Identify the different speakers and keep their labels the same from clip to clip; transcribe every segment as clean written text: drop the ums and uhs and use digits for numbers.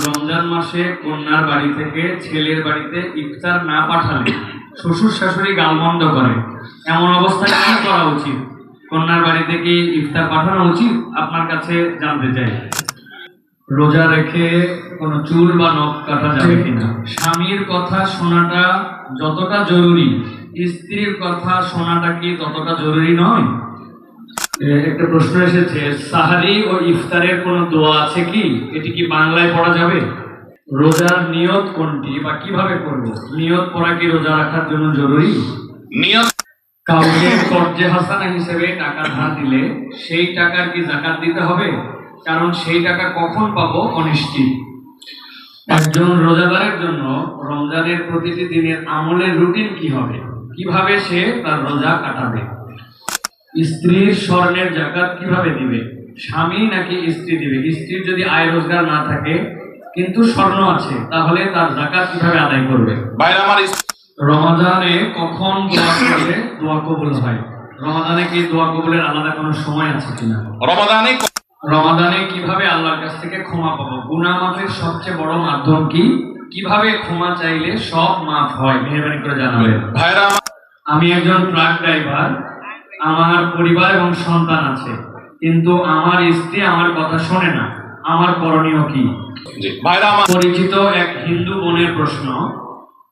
Speaker 1: রমজান মাসে কন্যার বাড়ি থেকে ছেলের বাড়িতে ইফতার না পাঠালে শ্বশুর শাশুড়ি গালমন্দ করে, এমন অবস্থায় কি করা উচিত? কন্যার বাড়িতে কি ইফতার পাঠানো উচিত? আপনার কাছে জানতে চাই। রোজা রেখে কোনো চুল বা নখ কাটা যাবে কিনা? স্বামীর কথা শোনাটা যতটা জরুরি, স্ত্রীর কথা শোনাটা কি ততটা জরুরি নয়? একটা প্রশ্ন এসেছে, সাহারি ও ইফতারের কোনো দোয়া আছে কি? এটি কি বাংলায় পড়া যাবে? রোজার নিয়ত কোনটি বা কিভাবে করব? নিয়ত পড়া কি রোজা রাখার জন্য জরুরি?
Speaker 2: নিয়ত
Speaker 1: কাউকে কর্জে হাসানা হিসেবে টাকা ধার দিলে সেই টাকার কি যাকাত দিতে হবে? কারণ সেই টাকা কখন পাবো অনিশ্চিত। একজন রোজাদারের জন্য রমজানের প্রতিটি দিনের আমলের রুটিন কি হবে? কিভাবে সে তার রোজা কাটাবে? স্ত্রীর স্বর্ণের যাকাত কিভাবে দিবে? স্বামী নাকি স্ত্রী দিবে? স্ত্রীর যদি আয় রোজগার না থাকে কিন্তু স্বর্ণ আছে, তাহলে তার যাকাত কিভাবে আদায় করবে?
Speaker 2: ভাইরা আমার,
Speaker 1: রমাদানে কখন দোয়া করলে দোয়া কবুল হয়? রমাদানে কি দোয়া কবুলের আলাদা কোনো সময় আছে কিনা? রমাদানে কিভাবে আল্লাহর কাছ থেকে ক্ষমা পাবো? গুনাহ মাফের সবচেয়ে বড় মাধ্যম কি? কিভাবে ক্ষমা চাইলে সব মাফ হয়? মেহেরবানি করে জানাবেন।
Speaker 2: ভাইরা
Speaker 1: আমি একজন ট্রাক ড্রাইভার, আমার পরিবার এবং সন্তান আছে, কিন্তু আমার স্ত্রী আমার কথা শোনে না, আমার করণীয় কি?
Speaker 2: ভাইরা আমার,
Speaker 1: পরিচিত এক হিন্দু বোনের প্রশ্ন,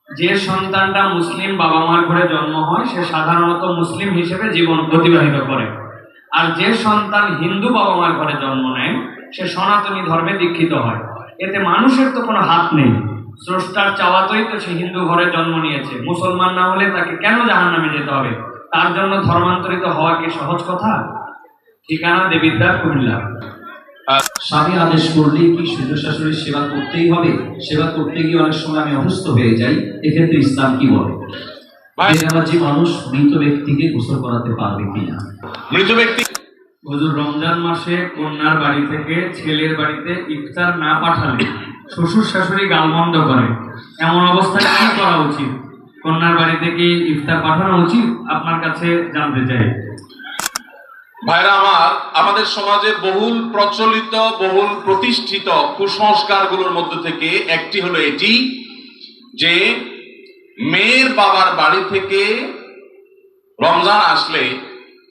Speaker 1: যে সন্তানটা মুসলিম বাবা মার ঘরে জন্ম হয় সে সাধারণত মুসলিম হিসেবে জীবন অতিবাহিত করে, আর যে সন্তান হিন্দু বাবা মার ঘরে জন্ম নেয় সে সনাতনী ধর্মে দীক্ষিত হয়। এতে মানুষের তো কোনো হাত নেই, স্রষ্টার চাওয়াতেই তো সে হিন্দু ঘরে জন্ম নিয়েছে। মুসলমান না হলে তাকে কেন জাহান্নামে যেতে হবে? তার জন্য ধর্মান্তরিত হওয়া কি সহজ কথা? ঠিকানা দেবিদ্বার, কুমিল্লা।
Speaker 3: স্বামী আদেশ করলে কি শ্বশুর শাশুড়ির সেবা করতেই হবে? সেবা করতে গিয়ে অনেক সময় আমি অসুস্থ হয়ে যাই, এক্ষেত্রে ইসলাম কি বলে? বেনামাজি মানুষ মৃত ব্যক্তিকে গোসল করাতে পারবে কিনা?
Speaker 2: মৃত ব্যক্তি
Speaker 1: হুজুর, রমজান মাসে কন্যার বাড়ি থেকে ছেলের বাড়িতে ইফতার না পাঠালে শ্বশুর শাশুড়ি গালমন্দ করে, এমন অবস্থায় কি করা উচিত? কন্যার বাড়িতে কি ইফতার পাঠানো উচিত? আপনার কাছে জানতে চাই।
Speaker 2: ভাইরা আমার, আমাদের সমাজে বহুল প্রচলিত, বহুল প্রতিষ্ঠিত কুসংস্কারগুলোর মধ্যে থেকে একটি হলো এটি যে মেয়ের বাবার বাড়ি থেকে রমজান আসলে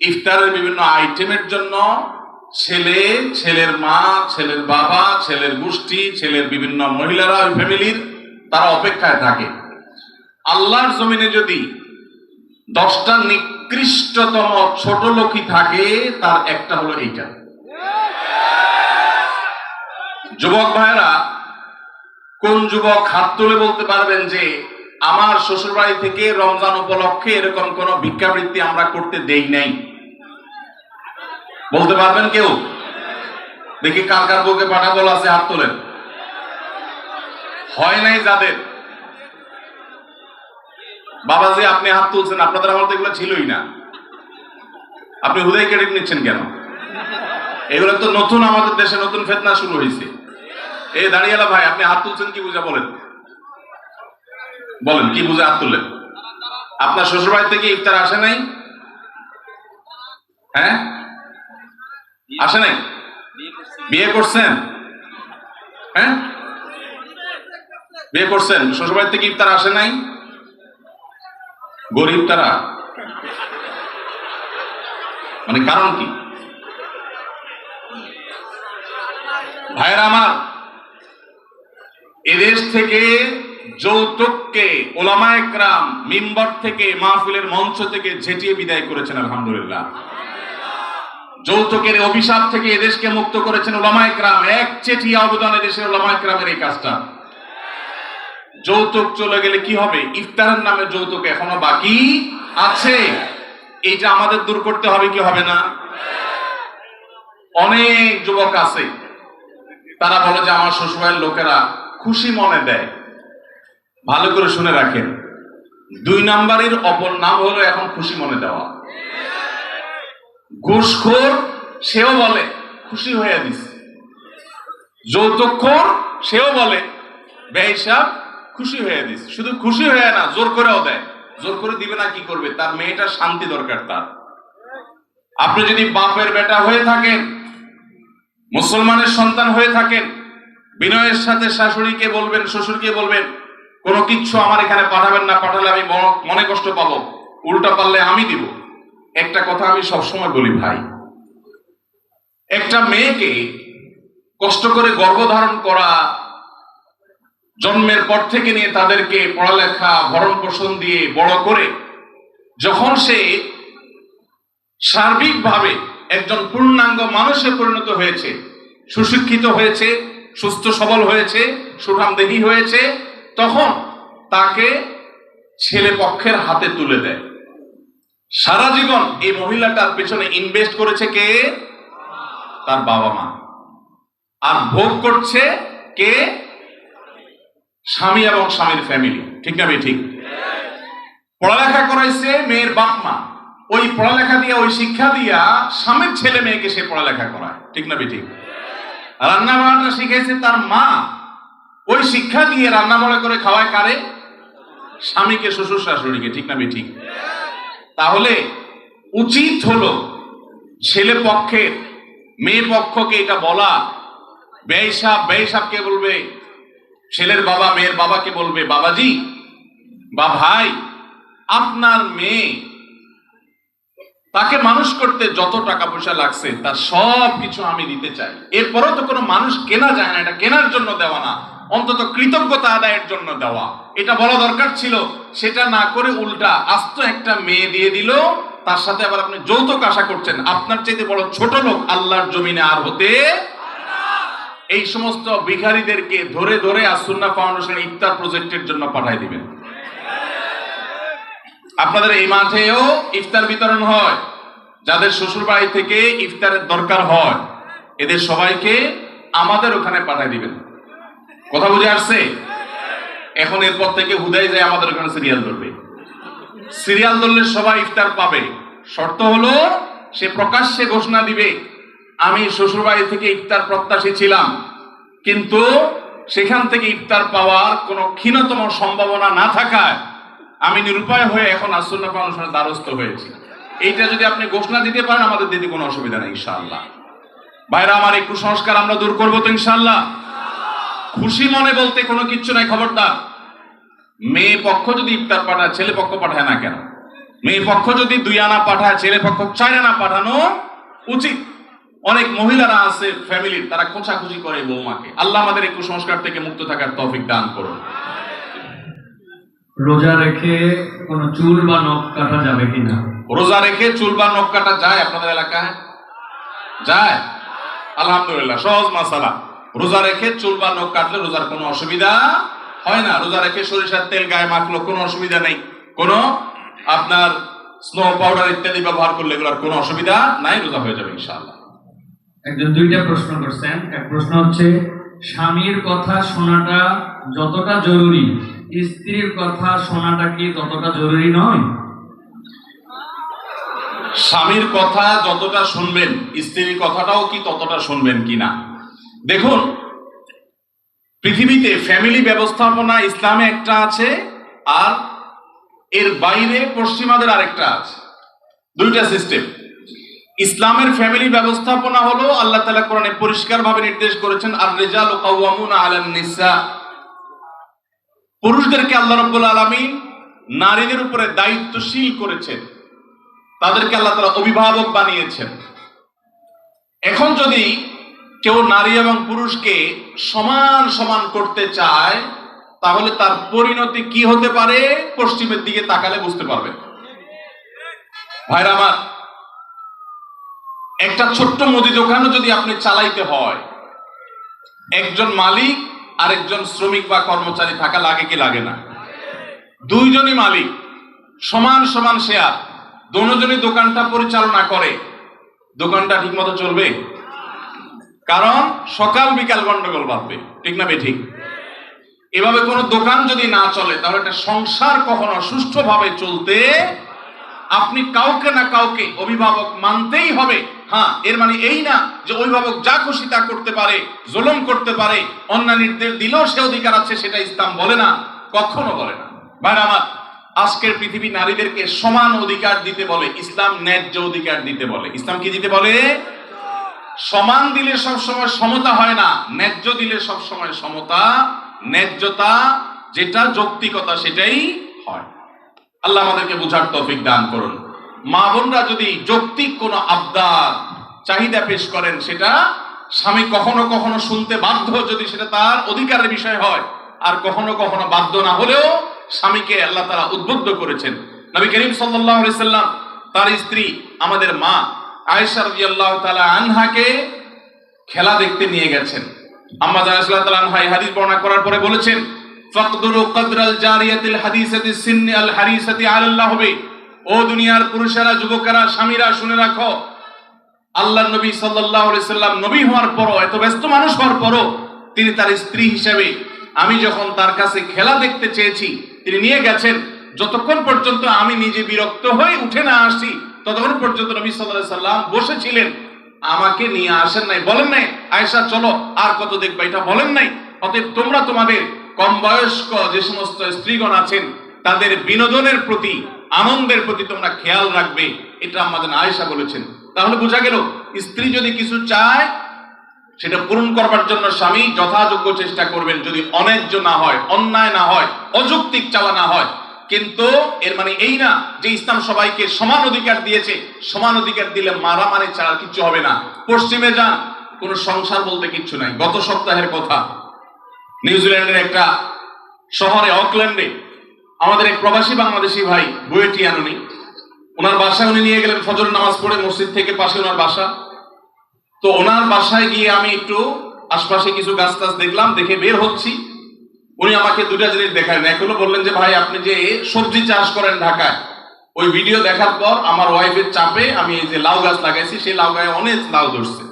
Speaker 2: ইফতারের বিভিন্ন আইটেমের জন্য ছেলে, ছেলের মা, ছেলের বাবা, ছেলের গোষ্ঠী, ছেলের বিভিন্ন মহিলারা, ওই ফ্যামিলির তারা অপেক্ষায় থাকে। আল্লাহর জমিনে যদি 10টা নিকৃষ্টতম ছোট লোকই থাকে, তার একটা হলো এইটা। যুবক ভাইরা, কোন যুবক হাত তুলে বলতে পারবেন যে আমার শ্বশুরবাড়ি থেকে রমজান উপলক্ষে এরকম কোন ভিক্ষাবৃত্তি আমরা করতে দেই নাই? বলতে পারবেন কেউ? দেখি কার কার বউকে পাঠা বলা আছে, হাত তোলেন। হয় নাই যাদের। বাবাজি, আপনি হাত তুলছেন, আপনাদের আমার তো এগুলো ছিলই না। আপনি হুদাই ক্রেডিট নিচ্ছেন কেন? এগুলো তো নতুন, আমাদের দেশে নতুন ফেতনা শুরু হয়েছে। এই দাঁড়িয়ালা ভাই, আপনি হাত তুলছেন কি বুঝা? বলেন বলেন, কি বুঝে হাত তুললেন? আপনার শ্বশুরবাড়ি থেকে ইফতার আসে নাই? হ্যাঁ, আসে নাই? বিয়ে করছেন? হ্যাঁ, বিয়ে করছেন, শ্বশুরবাড়ি থেকে ইফতার আসে নাই? গরিব তারা, মানে কারণ কি? ভাইরা আমার, এদেশ থেকে যৌতুককে ওলামায়ে কেরাম মিম্বর থেকে, মাহফিলের মঞ্চ থেকে ঝেঁটিয়ে বিদায় করেছেন, আলহামদুলিল্লাহ। যৌতুকের অভিশাপ থেকে এদেশকে মুক্ত করেছেন ওলামায়ে কেরাম। এক চেটিয়া অবদান এদেশের ওলামায়ে কেরামের এই কাজটা। যৌতুক চলে গেলে কি হবে? ইফতারের নামে যৌতুক এখনো বাকি আছে, এইটা আমাদের দূর করতে হবে কি হবে না? অনেক যুবক আছে, তারা বলে যে আমার শ্বশুরবাড়ির লোকেরা খুশি মনে দেয়। ভালো করে শুনে রাখেন, 2 নাম্বারের অপর নাম হলো এখন খুশি মনে দেওয়া। ঘুষখোর সেও বলে খুশি হয়ে দিছে, যৌতুকখোর সেও বলে বেহিসাব খুশি হয়ে দিছে। শুধু খুশি হয়ে না, জোর করেও দেয়। জোর করে দিবে না, কি করবে? তার মেয়েটার শান্তি দরকার তার। আপনি যদি বাপের বেটা হয়ে থাকেন, মুসলমানের সন্তান হয়ে থাকেন, বিনয়ের সাথে শাশুড়িকে বলবেন, শ্বশুরকে বলবেন, কোনো কিচ্ছু আমার এখানে পাঠাবেন না, পাঠালে আমি মনে কষ্ট পাবো, উল্টা পারলে আমি দিব। একটা কথা আমি সবসময় বলি ভাই, একটা মেয়েকে কষ্ট করে গর্ভধারণ করা, জন্মের পর থেকে নিয়ে তাদেরকে পড়ালেখা ভরণ পোষণ দিয়ে বড় করে যখন সে সার্বিকভাবে একজন পূর্ণাঙ্গ মানুষে পরিণত হয়েছে, সুশিক্ষিত হয়েছে, সুস্থ সবল হয়েছে, সুঠামদেহী হয়েছে, তখন তাকে ছেলে পক্ষের হাতে তুলে দেয়। সারা জীবন এই মহিলাটার পেছনে ইনভেস্ট করেছে কে? তার বাবা মা। আর ভোগ করছে কে? স্বামী এবং স্বামীর ফ্যামিলি। ঠিক না ঠিক? পড়ালেখা করাইছে মেয়ের বাপ মা, ওই পড়ালেখা দিয়ে, ওই শিক্ষা দিয়া স্বামীর ছেলে মেয়েকে সে পড়ালেখা করায়। ঠিক না ঠিক? রান্না বান্নাটা শিখাইছে তার মা, ওই শিক্ষা দিয়ে রান্না বান্না করে খাওয়ায় কারে? স্বামীকে, শ্বশুর শাশুড়িকে। ঠিক না ঠিক? তাহলে উচিত হলো ছেলে পক্ষের মেয়ে পক্ষকে এটা বলা। বেহিসাবকে বলবে, ছেলের বাবা মেয়ের বাবাকে বলবে, বাবাজি বা ভাই, আপনার মেয়ে, তাকে মানুষ করতে যত টাকা পয়সা লাগছে তার সব কিছু আমি দিতে চাই। এরপরও তো কোনো মানুষ কেনা যায় না, এটা কেনার জন্য দেওয়া না, অন্তত কৃতজ্ঞতা আদায়ের জন্য দেওয়া। এটা বলা দরকার ছিল। সেটা না করে উল্টা আস্ত একটা মেয়ে দিয়ে দিল, তার সাথে আবার আপনি যৌতুক আশা করছেন। আপনার চাইতে বড় ছোট লোক আল্লাহর জমিনে আর হতে। এই সমস্ত ভিখারীদেরকে ধরে ধরে আসুন্নাহ ফাউন্ডেশন ইফতার প্রজেক্টের জন্য পাঠাই দিবেন। আপনাদের এই মাঠেও ইফতার বিতরণ হয়। যাদের শ্বশুর বাড়ি থেকে ইফতারের দরকার হয়, এদের সবাইকে আমাদের ওখানে পাঠাই দিবেন। কথা বুঝে আসছে? এখন এরপর থেকে হুদাই যায় আমাদের ওখানে সিরিয়াল ধরবে। সিরিয়াল ধরলে সবাই ইফতার পাবে। শর্ত হলো সে প্রকাশ্যে ঘোষণা দিবে, আমি শ্বশুর বাড়ি থেকে ইফতার প্রত্যাশী ছিলাম, কিন্তু সেখান থেকে ইফতার পাওয়ার কোনো ক্ষীণতম সম্ভাবনা না থাকায় আমি নিরুপায় হয়ে এখন আসুন্নাহ ফাউন্ডেশনের দ্বারস্থ হয়েছি। এইটা যদি আপনি ঘোষণা দিতে পারেন, আমাদের দিতে কোনো অসুবিধা নেই ইনশাআল্লাহ। ভাইরা আমার, এই কুসংস্কার আমরা দূর করবো তো ইনশাআল্লাহ। খুশি মনে বলতে কোনো কিচ্ছু নাই। খবরদার, মেয়ে পক্ষ যদি ইফতার পাঠায়, ছেলে পক্ষ পাঠায় না কেন? মেয়ে পক্ষ যদি 2 আনা পাঠায়, ছেলে পক্ষ 4 আনা পাঠানো উচিত। অনেক মহিলারা আছে ফ্যামিলির, তারা খোঁচাখুচি করে বৌমাকে। আল্লাহ আমাদের এই কুসংস্কার থেকে মুক্ত থাকার তৌফিক দান করুন।
Speaker 1: রোজা রেখে কোনো চুল বা নখ কাটা যাবে কিনা?
Speaker 2: রোজা রেখে চুল বা নখ কাটা যায় আপনাদের এলাকায়? যায়? আলহামদুলিল্লাহ, সহজ মাসালা। রোজা রেখে চুল বা নখ কাটলে রোজার কোনো অসুবিধা হয় না। রোজা রেখে সরিষার তেল গায়ে মাখলো কোনো অসুবিধা নেই। কোনো আপনার স্নো পাউডার ইত্যাদি ব্যবহার করলে এগুলোর কোনো অসুবিধা নাই, রোজা হয়ে যাবে ইনশাআল্লাহ।
Speaker 1: একজন 2টা প্রশ্ন করছেন। এক প্রশ্ন হচ্ছে, স্বামীর কথা শোনাটা যতটা জরুরি, স্ত্রীর কথা শোনাটা কি ততটা জরুরি নয়?
Speaker 2: স্বামীর কথা যতটা শুনবেন, স্ত্রীর কথাটাও কি ততটা শুনবেন কিনা? দেখুন, পৃথিবীতে ফ্যামিলি ব্যবস্থাপনা ইসলামে একটা আছে, আর এর বাইরে পশ্চিমাদের আরেকটা আছে। 2টা সিস্টেম। ইসলামের ফ্যামিলি ব্যবস্থাপনা হলো, আল্লাহ তাআলা কোরআনে পরিষ্কার ভাবে নির্দেশ করেছেন, আর রিজালু কাওয়ামুনা আলান নিসা। পুরুষদেরকে আল্লাহ রাব্বুল আলামিন নারীদের উপরে দায়িত্বশীল করেছেন, তাদেরকে আল্লাহ তাআলা অভিভাবক বানিয়েছেন। এখন যদি কেউ নারী এবং পুরুষকে সমান সমান করতে চায়, তাহলে তার পরিণতি কি হতে পারে পশ্চিমের দিকে তাকালে বুঝতে পারবেন। ভাইরা আমার, একটা ছোট্ট মুদি দোকানও যদি আপনি চালাইতে হয়, একজন মালিক আর একজন শ্রমিক বা কর্মচারী থাকা লাগে কি লাগে না? 2জনই মালিক, সমান সমান শেয়ার, দুজনই দোকানটা পরিচালনা করে, দোকানটা ঠিক মতো চলবে? কারণ সকাল বিকাল গন্ডগোল বাঁধবে। ঠিক না ঠিক? এভাবে কোনো দোকান যদি না চলে, তাহলে একটা সংসার কখনো সুষ্ঠুভাবে চলতে আপনি কাউকে না কাউকে অভিভাবক মানতেই হবে। হ্যাঁ, এর মানে এই না যে অভিভাবক যা খুশি তা করতে পারে, জুলুম করতে পারে, অন্যায় নির্দেশ দিলেও সে অধিকার আছে, সেটা ইসলাম বলে না, কখনো বলে না। ভাই আমার, আজকের পৃথিবী নারীদেরকে সমান অধিকার দিতে বলে, ইসলাম ন্যায্য অধিকার দিতে বলে। ইসলাম কি দিতে বলে? সমান দিলে সবসময় সমতা হয় না, ন্যায্য দিলে সবসময় সমতা, ন্যায্যতা যেটা যৌক্তিকতা সেটাই হয়। আল্লাহ আমাদেরকে বুঝার তৌফিক দান করুন। মা বোনরা যদি যৌক্তিক কোনো আবদার চাহিদা পেশ করেন, সেটা স্বামী কখনো কখনো শুনতে বাধ্য যদি সেটা তার অধিকারের বিষয় হয়, আর কখনো কখনো বাধ্য না হলেও স্বামীকে আল্লাহ তাআলা উদ্বুদ্ধ করেছেন। নবী করিম সাল্লাল্লাহু আলাইহি সাল্লাম তার স্ত্রী আমাদের মা আয়েশা রাদিয়াল্লাহু তাআলা আনহাকে খেলা দেখতে নিয়ে গেছেন। আম্মা জান রাদিয়াল্লাহু তাআলা আনহা এই হাদিস বর্ণনা করার পরে বলেছেন, ফাকদুরু কদরাল জারিয়াতিল হাদিসাতি সিন্নি আল হারিসাতি আলাল লাহবি। ও দুনিয়ার পুরুষেরা, যুবকেরা, স্বামীরা শুনে রাখো, আল্লাহর নবী সাল্লাল্লাহু আলাইহি সাল্লাম নবী হওয়ার পরও, এত ব্যস্ত মানুষ হওয়ার পরও তিনি তার স্ত্রী হিসেবে আমি যখন তার কাছে খেলা দেখতে চেয়েছি তিনি নিয়ে গেছেন, যতক্ষণ পর্যন্ত আমি নিজে বিরক্ত হয়ে উঠে না আসি ততক্ষণ পর্যন্ত নবী সাল্লাল্লাহু আলাইহি সাল্লাম বসেছিলেন, আমাকে নিয়ে আসেন নাই, বলেন নাই আয়েশা চলো আর কত দেখবা, এটা বলেন নাই। অতএব তোমরা তোমাদের কম বয়স্ক যে সমস্ত স্ত্রীগণ আছেন তাদের বিনোদনের প্রতি, আনন্দের প্রতি তোমরা খেয়াল রাখবে, এটা আমাদের আয়েশা বলেছেন। তাহলে বোঝা গেল স্ত্রী যদি কিছু চায় সেটা পূরণ করবার জন্য স্বামী যথাযোগ্য চেষ্টা করবেন, যদি অন্যায্য না হয়, অন্যায় না হয়, অযৌক্তিক চাওয়া না হয়। কিন্তু এর মানে এই না যে ইসলাম সবাইকে সমান অধিকার দিয়েছে, সমান অধিকার দিলে মারামারি ছাড়া কিছু হবে না। পশ্চিমে যান, কোনো সংসার বলতে কিচ্ছু নাই। গত সপ্তাহের কথা, নিউজিল্যান্ডের একটা শহরে অকল্যান্ডে আমাদের এক প্রবাসী বাংলাদেশি ভাই বুয়েটিয়ান, ওনার বাসায় উনি নিয়ে গেলেন ফজর নামাজ পড়ে, মসজিদ থেকে পাশে ওনার বাসা। তো ওনার বাসায় গিয়ে আমি একটু আশপাশে কিছু গাছ টাছ দেখলাম, দেখে বের হচ্ছি। উনি আমাকে দুটা জিনিস দেখালেন। এক হলো বললেন যে ভাই আপনি যে সবজি চাষ করেন ঢাকায়, ওই ভিডিও দেখার পর আমার ওয়াইফের চাপে আমি এই যে লাউ গাছ লাগাইছি, সেই লাউ গায়ে অনেক লাউ ধরছে।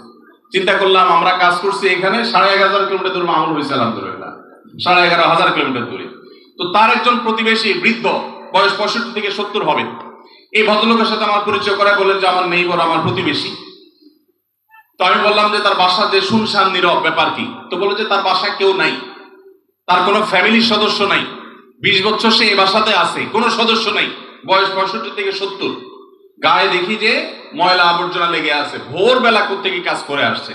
Speaker 2: চিন্তা করলাম আমরা কাজ করছি এখানে 11,500 কিলোমিটার দূরে মামুল হয়েছে, আলহামদুলিল্লাহ 11,500 কিলোমিটার দূরে। তো তার একজন প্রতিবেশী বৃদ্ধ, বয়স 65 থেকে 70 হবে, এই ভদ্রলোকের সাথে আমার পরিচয় করায় বললেন যে আমার নেইবর, আমার প্রতিবেশী। তো আমি বললাম যে তার বাসা যে শুনশান নীরব, ব্যাপার কি? তো বললো যে তার বাসায় কেউ নাই, তার কোনো ফ্যামিলির সদস্য নাই, 20 বছর সে এই বাসাতে আছে, কোনো সদস্য নাই, বয়স 65 থেকে 70। গায়ে দেখি যে ময়লা আবর্জনা লেগে আছে, ভোরবেলা কোত্থেকে কাজ করে আসছে,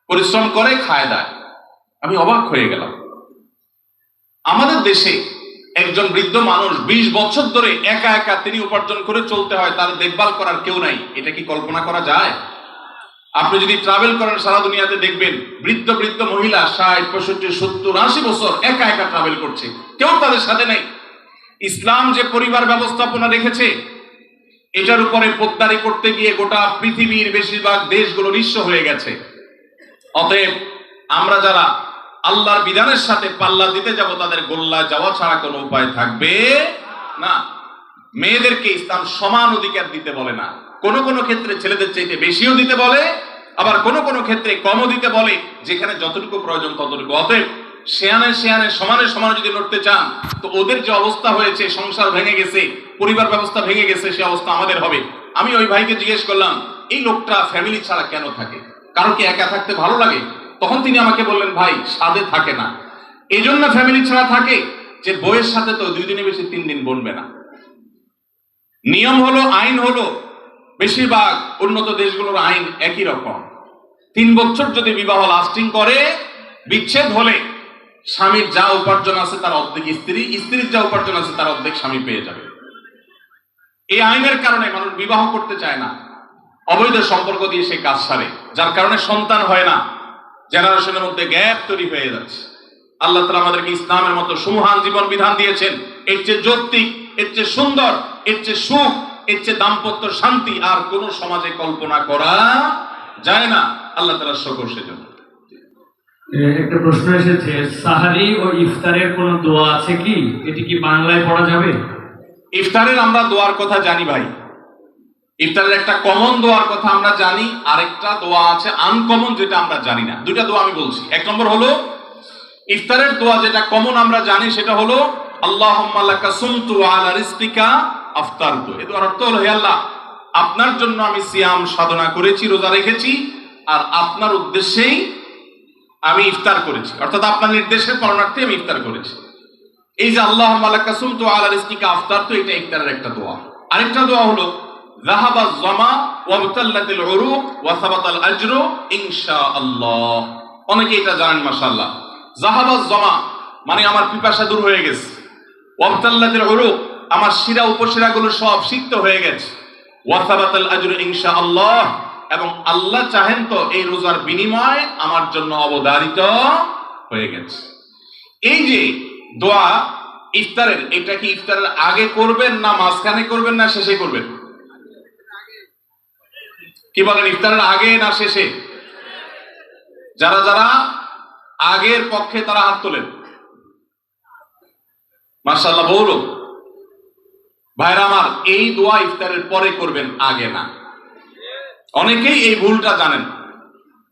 Speaker 2: পরিশ্রম করে খায় দায়। আমি অবাক হয়ে গেলাম। আমাদের দেশে একজন বৃদ্ধ মানুষ 20 বছর ধরে একা একা তিনি উপার্জন করে চলতে হয়, তার দেখভাল করার কেউ নাই, এটা কি কল্পনা করা যায়? আপনি যদি ট্রাভেল করেন সারা দুনিয়াতে দেখবেন বৃদ্ধ বৃদ্ধ মহিলা 60, 65, 70, 80 বছর একা একা ট্রাভেল করছে, কেউ তাদের সাথে নাই। ইসলাম যে পরিবার ব্যবস্থাপনা রেখেছে এটার উপরে পোদ্দারি করতে গিয়ে গোটা পৃথিবীর বেশিরভাগ দেশগুলো নিঃস্ব হয়ে গেছে। অতএব আমরা যারা আল্লাহর বিধানের সাথে পাল্লা দিতে যাব তাদের গোল্লা যাওয়া ছাড়া কোনো উপায় থাকবে না। মেয়েদেরকে ইসলাম সমান অধিকার দিতে বলে না, কোন কোন ক্ষেত্রে ছেলেদের চাইতে বেশিও দিতে বলে, আবার কোন কোন ক্ষেত্রে কমও দিতে বলে, যেখানে যতটুকু প্রয়োজন ততটুকু। অতএব শেয়ানে শেয়ানে সমানে সমানে যদি লড়তে চান তো ওদের যে অবস্থা হয়েছে, সংসার ভেঙে গেছে, পরিবার ব্যবস্থা ভেঙে গেছে, সে অবস্থা আমাদের হবে। আমি ওই ভাইকে জিজ্ঞেস করলাম এই লোকটা ফ্যামিলি ছাড়া কেন থাকে, কারণ কি একা থাকতে ভালো লাগে? তখন তিনি আমাকে বললেন ভাই সাধে থাকে না, এই জন্য ফ্যামিলি ছাড়া থাকে যে বইয়ের সাথে তো 2 দিনে বেশি 3 দিন বনবে না। নিয়ম হলো, আইন হলো, বেশিরভাগ উন্নত দেশগুলোর আইন একই রকম। 3 বছর যদি বিবাহ লাস্টিং করে, বিচ্ছেদ হলে স্বামীর যা উপার্জন আছে তার অর্ধেক স্ত্রী, স্ত্রীর যা উপার্জন আছে তার অর্ধেক স্বামী পেয়ে যাবে। এই আইনের কারণে মানুষ বিবাহ করতে চায় না, অবৈধ সম্পর্ক দিয়ে সে কাজ সারে, যার কারণে সন্তান হয় না, জেনারেশনের মধ্যে গ্যাপ তৈরি হয়ে যাচ্ছে। আল্লাহ তাআলা আমাদেরকে ইসলামের মতো সুমহান জীবন বিধান দিয়েছেন, এর চেয়ে যৌক্তিক, এর চেয়ে সুন্দর, এর চেয়ে সুখ, এর চেয়ে দাম্পত্য শান্তি আর কোন সমাজে কল্পনা করা যায় না। আল্লাহ তাআলার শুকর সেজন্য।
Speaker 1: একটা প্রশ্ন এসেছে, সাহারি ও ইফতারের কোনো দোয়া আছে কি? এটি কি বাংলায় পড়া যাবে?
Speaker 2: ইফতারের আমরা দোয়ার কথা জানি ভাই, ইফতারের একটা কমন দোয়ার কথা আমরা জানি, আরেকটা দোয়া আছে আনকমন যেটা আমরা জানি না। দুইটা দোয়া আমি বলছি। 1 নম্বর হলো ইফতারের দোয়া যেটা কমন আমরা জানি, সেটা হলো আল্লাহুম্মা লাকা সুমতু ওয়া আলা রিজকিকা আফতারতু। এর অর্থ হলো হে আল্লাহ, আপনার জন্য আমি সিয়াম সাধনা করেছি, রোজা রেখেছি, আর আপনার উদ্দেশ্যেই আমি ইফতার করেছি, অর্থাৎ আপনার নির্দেশের পালনার্থে আমি ইফতার করেছি। এই যে আল্লাহুম্মা লাকা সুমতু ওয়া আলা রিজকিকা আফতারতু, এটা ইফতারের একটা দোয়া। আরেকটা দোয়া হলো যাহাবা যামা ওয়াবতাল্লাতিল উরুক ওয়া সাবাতাল আজরু ইনশাআল্লাহ। অনেকে এটা জানেন মাশাআল্লাহ। যাহাবা যামা মানে আমার পিপাসা দূর হয়ে গেছে, ওয়াবতাল্লাতিল উরুক আমার শিরা উপশিরাগুলো সব সিক্ত হয়ে গেছে, ওয়া সাবাতাল আজরু ইনশাআল্লাহ এবং আল্লাহ চাহেন তো এই রোজার বিনিময় আমার জন্য অবধারিত হয়ে গেছে। এই যে দোয়া ইফতারের, এটা কি ইফতারের আগে করবেন না মাঝখানে করবেন না শেষে করবেন? কি বলেন, ইফতারের আগে না শেষে? যারা যারা আগের পক্ষে তারা হাত তোলেন। মাশাআল্লাহ, বহু লোক। ভাইরা আমার, এই দোয়া ইফতারের পরে করবেন, আগে না। অনেকেই এই ভুলটা জানেন,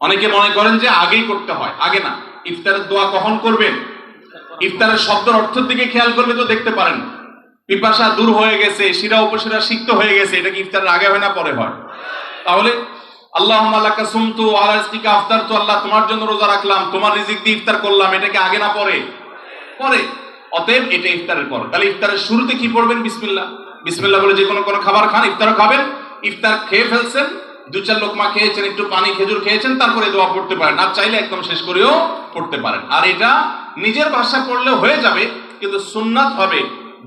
Speaker 2: অনেকে মনে করেন যে আগেই করতে হয়, আগে না। ইফতারের দোয়া কখন করবেন? ইফতারের শব্দের অর্থের দিকে খেয়াল করলে তো দেখতে পারেন পিপাসা দূর হয়ে গেছে, শিরা উপশিরা সিক্ত হয়ে গেছে, এটা কি ইফতারের আগে হয় না পরে হয়? তাহলে আল্লাহুম্মা লাকা সুমতু ওয়া আলা রিজকিকা আফতারতু, আল্লাহ তোমার জন্য রোজা রাখলাম, তোমার রিজিক দিয়ে ইফতার করলাম, এটা কি আগে না পরে? পরে। অতএব এটা ইফতারের পরে। তাহলে ইফতারের শুরুতে কি পড়বেন? বিসমিল্লাহ। বিসমিল্লাহ বলে যে কোনো খাবার খান, ইফতারও খাবেন। ইফতার খেয়ে ফেলছেন, 2-4 লোকমা খেয়েছেন, একটু পানি খেজুর খেয়েছেন, তারপরে দোয়া পড়তে পারেন। আর চাইলে একদম শেষ করেও পড়তে পারেন। আর এটা নিজের ভাষা পড়লেও হয়ে যাবে, কিন্তু সুন্নাত হবে,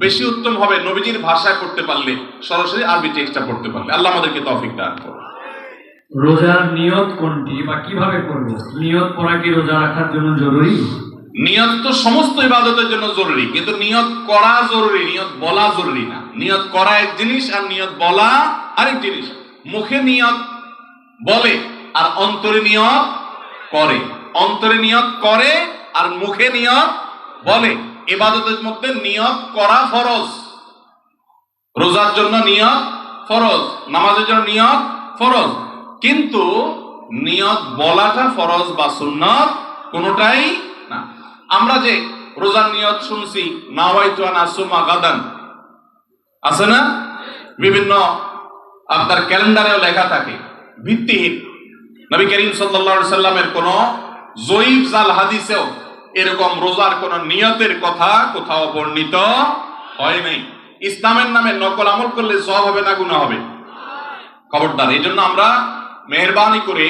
Speaker 2: বেশি উত্তম হবে নবীজির ভাষায় পড়তে পারলে, সরাসরি আরবি টেক্সটটা পড়তে পারলে। আল্লাহ আমাদেরকে তৌফিক দান করুন।
Speaker 1: রোজার নিয়ত কোনটি বা কিভাবে করব? নিয়ত করা কি রোজা রাখার জন্য জরুরি?
Speaker 2: নিয়ত তো সমস্ত ইবাদতের জন্য জরুরি, কিন্তু নিয়ত করা জরুরি, নিয়ত বলা জরুরি না। নিয়ত করা এক জিনিস আর নিয়ত বলা আরেক জিনিস। মুখে নিয়ত বলে আর অন্তরে নিয়ত করে, অন্তরে নিয়ত করে আর মুখে নিয়ত বলে। ইবাদতের মধ্যে নিয়ত করা ফরজ। রোজার জন্য নিয়ত ফরজ, নামাজের জন্য নিয়ত ফরজ, কিন্তু নিয়ত বলাটা ফরজ বা সুন্নাত কোনোটাই না। আমরা যে রোজার নিয়ত শুনছি, নাওয়াইতু আন আসুমা গাদান, আছে না? বিভিন্ন আপনার ক্যালেন্ডারেও লেখা থাকে, ভিত্তিহীন। নবী করিম সাল্লাল্লাহু আলাইহি সাল্লামের কোন জয়ীফ জাল হাদিসেও এরকম রোজার কোন নিয়তের কথা কোথাও বর্ণিত হয় নাই। ইসলামের নামে নকল আমল করলে সওয়াব হবে না গুনাহ হবে? খবরদার। এই জন্য আমরা মেহরবানি করে,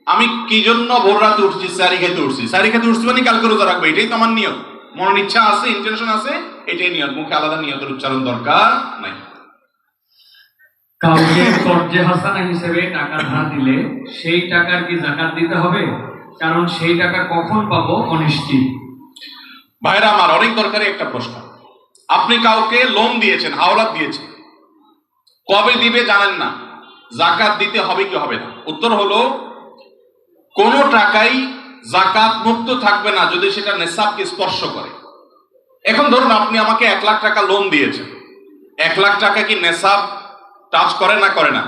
Speaker 2: আমি কি জন্য ভোর রাতে উঠছি? সারি খেতে উঠছি। সারি খেতে উঠছি মানে কালকে রোজা রাখবো, এটাই তো আমার নিয়ত। মনের ইচ্ছা আছে, ইন্টেনশন আছে, এটাই নিয়ত। মুখে আলাদা নিয়তের উচ্চারণ দরকার নাই।
Speaker 1: কাউকে কর্জে হাসানা হিসেবে টাকা ধার দিলে সেই টাকার কি যাকাত দিতে হবে? কারণ সেই টাকা কখন পাবো অনিশ্চিত।
Speaker 2: ভাইরা আমার, অনেক দরকারি একটা প্রশ্ন। আপনি কাউকে লোন দিয়েছেন, হাওলাত দিয়েছেন, কবে দিবে জানেন না, যাকাত দিতে হবে কি হবে না? উত্তর হলো, কোন টাকাই যাকাত মুক্ত থাকবে না যদি সেটা নেসাবকে স্পর্শ করে। এখন ধরুন আপনি আমাকে 1 লাখ টাকা লোন দিয়েছেন, 1 লাখ টাকা কি নেসাব টাচ করে না করে না?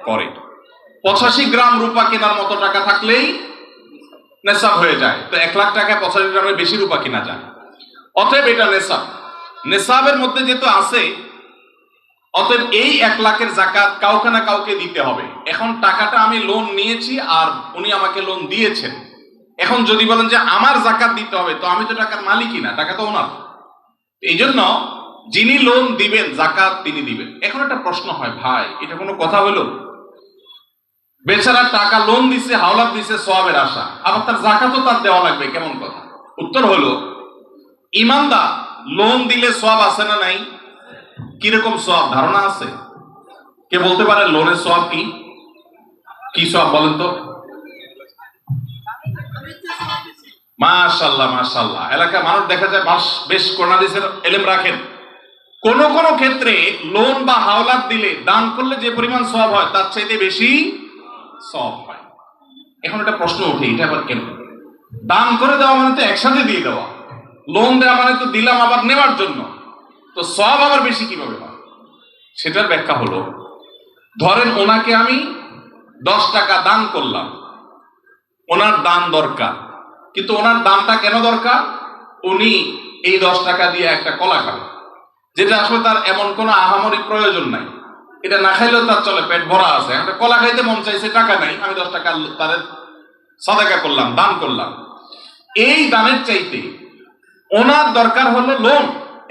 Speaker 2: করে। 85 গ্রাম রূপা কেনার মতো টাকা থাকলেই নেসাব হয়ে যায়। তো 1 লাখ টাকায় 85 গ্রামের বেশি রূপা কিনা যায়। অতএব এটা নেসাব। নেসাবের মধ্যে যেহেতু আছে, অতএব এই 1 লাখের যাকাত কাউকে না কাউকে দিতে হবে। এখন টাকাটা আমি লোন নিয়েছি আর উনি আমাকে লোন দিয়েছেন। এখন যদি বলেন যে আমার যাকাত দিতে হবে, তো আমি তো টাকার মালিকই না, টাকা তো ওনার। এই জন্য যিনি লোন দিবেন যাকাত তিনি দিবেন। এখন একটা প্রশ্ন হয়, ভাই এটা কোনো কথা হলো? বেচারা টাকা লোন দিছে, হাওলাত দিছে সওয়াবের আশা, আবার তার যাকাতও তার দেওয়া লাগবে, কেমন কথা? উত্তর হলো, ইমানদার লোন দিলে সওয়াব আছে না নাই? কিরকম সওয়াব ধারণা আছে? কে বলতে পারে লোনের সওয়াব কি? কি সওয়াব বলেন তো? মাশাআল্লাহ মাশাআল্লাহ। এলাকায় মানুষ দেখা যায় বেশ কোরআনের ইলম রাখেন। কোন কোন ক্ষেত্রে লোন বা হাওলাত দিলে, দান করলে যে পরিমাণ সওয়াব হয় তার চাইতে বেশি সওয়াব হয়। এখন একটা প্রশ্ন ওঠে, এটা আবার কেন? দান করে দেওয়া মানে তো একসাথে দিয়ে দেওয়া, লোন দেওয়া মানে তো দিলাম আবার নেওয়ার জন্য, তো সওয়াব আবার বেশি কিভাবে হয়? সেটার ব্যাখ্যা হলো, ধরেন ওনাকে আমি 10 টাকা দান করলাম, ওনার দান দরকার, কিন্তু ওনার দানটা কেন দরকার? উনি এই 10 টাকা দিয়ে একটা কলা খাবে, যেটা আসলে তার এমন কোনো আহামরি প্রয়োজন নাই, এটা না খাইলেও তার চলে, পেট ভরা আছে। একটা কলা খাইতে মন চাইছে, টাকা নাই, আমি 10 টাকা তার সাদাকা করলাম, দান করলাম। এই দানের চাইতে ওনার দরকার হলো লোন,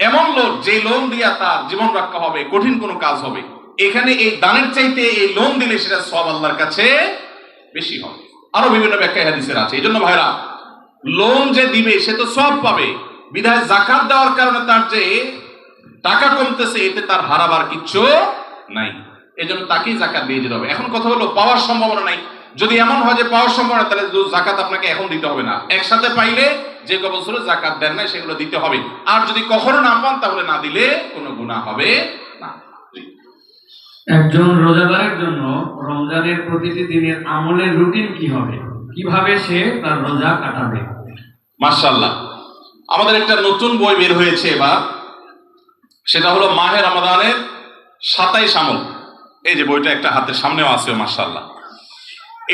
Speaker 2: এমন লোন যে লোন দিয়া তার জীবন রক্ষা হবে, কঠিন কোনো কাজ হবে, এখানে এই দানের চাইতে এই লোন দিলে সেটা সওয়াব আল্লাহর কাছে বেশি হবে। আরো বিভিন্ন ব্যাখ্যা হাদিসের আছে। এই জন্য ভাইরা, লোন যে দিবে সে তো সওয়াব পাবে, বিধায় যাকাত দেওয়ার কারণে তার যে টাকা কমতেছে এতে তার হারাবার কিচ্ছু নাই, এজন্য তাকেই যাকাত দিয়ে যেতে হবে। এখন কথা হলো পাওয়ার সম্ভাবনা নাই। যদি এমন হয় যে পাওয়ার সম্ভাবনা, তাহলে যাকাত আপনাকে এখন দিতে হবে না, একসাথে পাইলে যে ক বছরে যাকাত দেন না সেগুলো দিতে হবে। আর যদি কখনো না পান তাহলে না দিলে কোনো গুনাহ হবে না।
Speaker 1: একজন রোজাদারের জন্য রমজানের প্রতিটি দিনের আমলের রুটিন কি হবে, কিভাবে সে তার রোজা কাটাবে?
Speaker 2: মাশাআল্লাহ, আমাদের একটা নতুন বই বের হয়েছে এবার, সেটা হলো মাহে রমাদানের 27 আমল। এই যে বইটা একটা হাতের সামনেও আছে, মাশাআল্লাহ।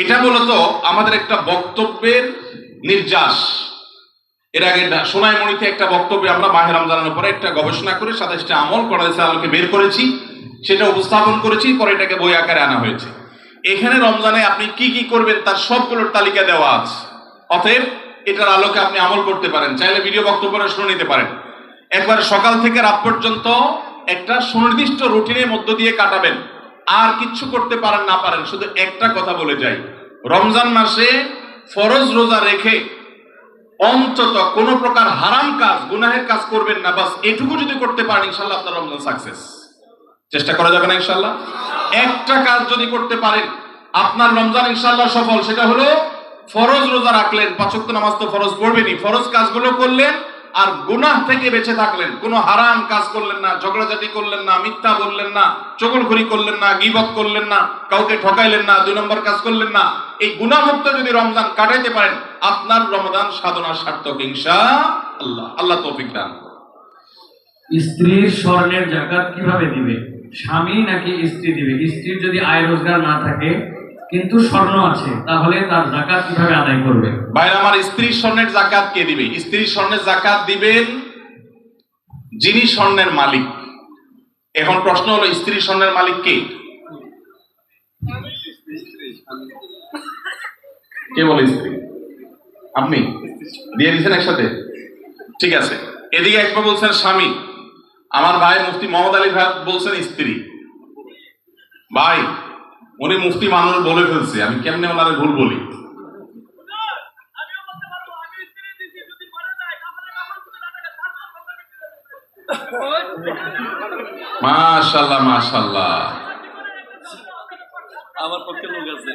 Speaker 2: এটা মূলত আমাদের একটা বক্তব্যের নির্যাস। এর আগে সোনাইমণিতে একটা বক্তব্যে আমরা মাহে রমজানের উপরে একটা গবেষণা করে 27টা আমল কোরআনের আলোকে বের করেছি, সেটা উপস্থাপন করেছি, পরে এটাকে বই আকারে আনা হয়েছে। এখানে রমজানে আপনি কি কি করবেন তার সবগুলোর তালিকা দেওয়া আছে। অতএব এটার আলোকে আপনি আমল করতে পারেন, চাইলে ভিডিও বক্তব্যটা শুনে নিতে পারেন। একবারে সকাল থেকে রাত পর্যন্ত একটা সুনির্দিষ্ট রুটিনের মধ্য দিয়ে কাটাবেন। আর কিচ্ছু করতে পারেন না পারেন, শুধু একটা কথা বলে যাই, রমজান মাসে ফরজ রোজা রেখে অন্তত কোনো প্রকার হারাম কাজ, গুনাহের কাজ করবেন না। বাস এটুকু যদি করতে পারেন ইনশাআল্লাহ আপনার রমজান সাকসেস। চেষ্টা করা যাবে না ইনশাআল্লাহ? একটা কাজ যদি করতে পারেন আপনার রমজান ইনশাআল্লাহ সফল। সেটা হলো ফরজ রোজা রাখলেন, 5 ওয়াক্ত নামাজ তো ফরজ পড়বেনই, ফরজ কাজগুলো করলেন আর গুনাহ থেকে বেঁচে থাকলেন। কোনো হারাম কাজ করলেন না, ঝগড়াঝাটি করলেন না, মিথ্যা বললেন না, চগলখড়ি করলেন না, গীবত করলেন না, কাউকে ঠকাইলেন না, 2 নম্বর কাজ করলেন না। এই গুনাহমুক্ত যদি রমজান কাটাইতে পারেন আপনার রমজান সাধনা সার্থক ইনশাআল্লাহ। আল্লাহ তৌফিক দান।
Speaker 1: স্ত্রীর স্বর্ণের যাকাত কিভাবে দিবে? স্বামী নাকি স্ত্রী দিবে? স্ত্রীর যদি আয় রোজগার না থাকে কিন্তু স্বর্ণ আছে, তাহলে তার যাকাত কিভাবে আদায় করবে?
Speaker 2: ভাই আমার, স্ত্রীর স্বর্ণের যাকাত কে দিবে? স্ত্রীর স্বর্ণের যাকাত দিবেন যিনি স্বর্ণের মালিক। এখন প্রশ্ন হলো স্ত্রীর স্বর্ণের মালিক কে? কে বলে স্ত্রী? আপনি দিয়ে দিচ্ছেন একসাথে? ঠিক আছে, এদিকে একবার বলছেন স্বামী, আমার ভাই মুফতি মোহাম্মদ আলী ভাই বলছেন স্ত্রী। ভাই উনি মুফতি মানুষ বলে ফেলছে, আমি কেমনে ওনারে ভুল বলি? মাশাআল্লাহ মাশাআল্লাহ,
Speaker 4: আমার পক্ষে লোক আছে।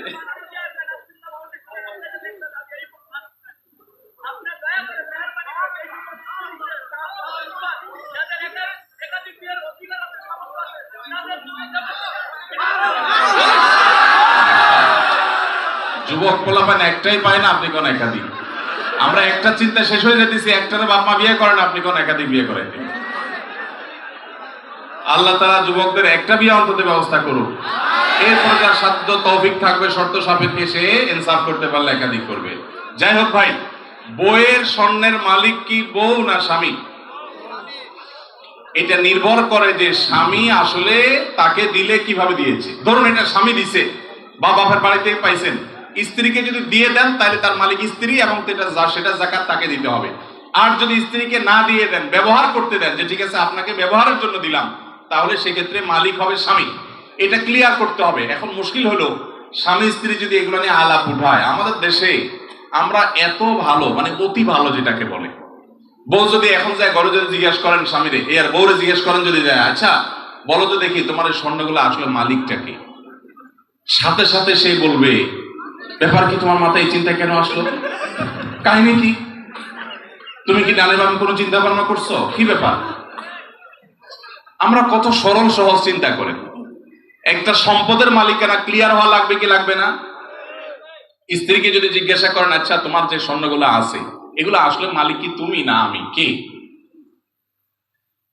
Speaker 2: যুবক পোলাপান একটাই পায় না, আপনি কোন একাধিক? আমরা একটা চিন্তা শেষ হয়ে যেতেছি, একটারে বাপ মা বিয়ে করেন, আপনি কোন একাধিক বিয়ে করেন? আল্লাহ তাআলা যুবকদের একটা বিয়ে অন্তত ব্যবস্থা করুক, এরপর যার সাধ্য তৌফিক থাকবে শর্ত সাপেক্ষে সে ইনসাফ করতে পারলে একাধিক করবে। যাই হোক ভাই, বউয়ের স্বর্ণের মালিক কি বউ না স্বামী? এটা নির্ভর করে যে স্বামী আসলে তাকে দিলে কিভাবে দিয়েছে। ধরুন এটা স্বামী দিছে বা বাপের বাড়ি থেকে পাইছেন, স্ত্রীকে যদি দিয়ে দেন তাহলে তার মালিক স্ত্রী এবং সেটা যাকাত তাকে দিতে হবে। আর যদি স্ত্রীকে না দিয়ে দেন, ব্যবহার করতে দেন, যে ঠিক আছে আপনাকে ব্যবহারের জন্য দিলাম, তাহলে সেক্ষেত্রে মালিক হবে স্বামী। এটা ক্লিয়ার করতে হবে। এখন মুশকিল হলো স্বামী স্ত্রী যদি এগুলো নিয়ে আলাপ উঠায়, আমাদের দেশে আমরা এত ভালো, মানে অতি ভালো যেটাকে বলে, বউ যদি এখন যায় ঘরে যদি জিজ্ঞেস করেন স্বামীরে, আর বউরে জিজ্ঞেস করেন যদি যায়, আচ্ছা বলো তো দেখি তোমার এই স্বর্ণগুলো আসলে মালিকটাকে, সাথে সাথে সে বলবে ব্যাপার কি, তোমার মাথায় এই চিন্তা কেন আসলো, কাহিনী কি, তুমি কি ডানে বামে কোনো চিন্তা ভাবনা করছো, কি ব্যাপার? আমরা কত সরল সহজ চিন্তা করেন। একটা সম্পদের মালিকানা ক্লিয়ার হওয়া লাগবে কি লাগবে না? স্ত্রীকে যদি জিজ্ঞাসা করেন, আচ্ছা তোমার যে স্বর্ণগুলো আছে এগুলো আসলে মালিক কি তুমি না আমি, কে?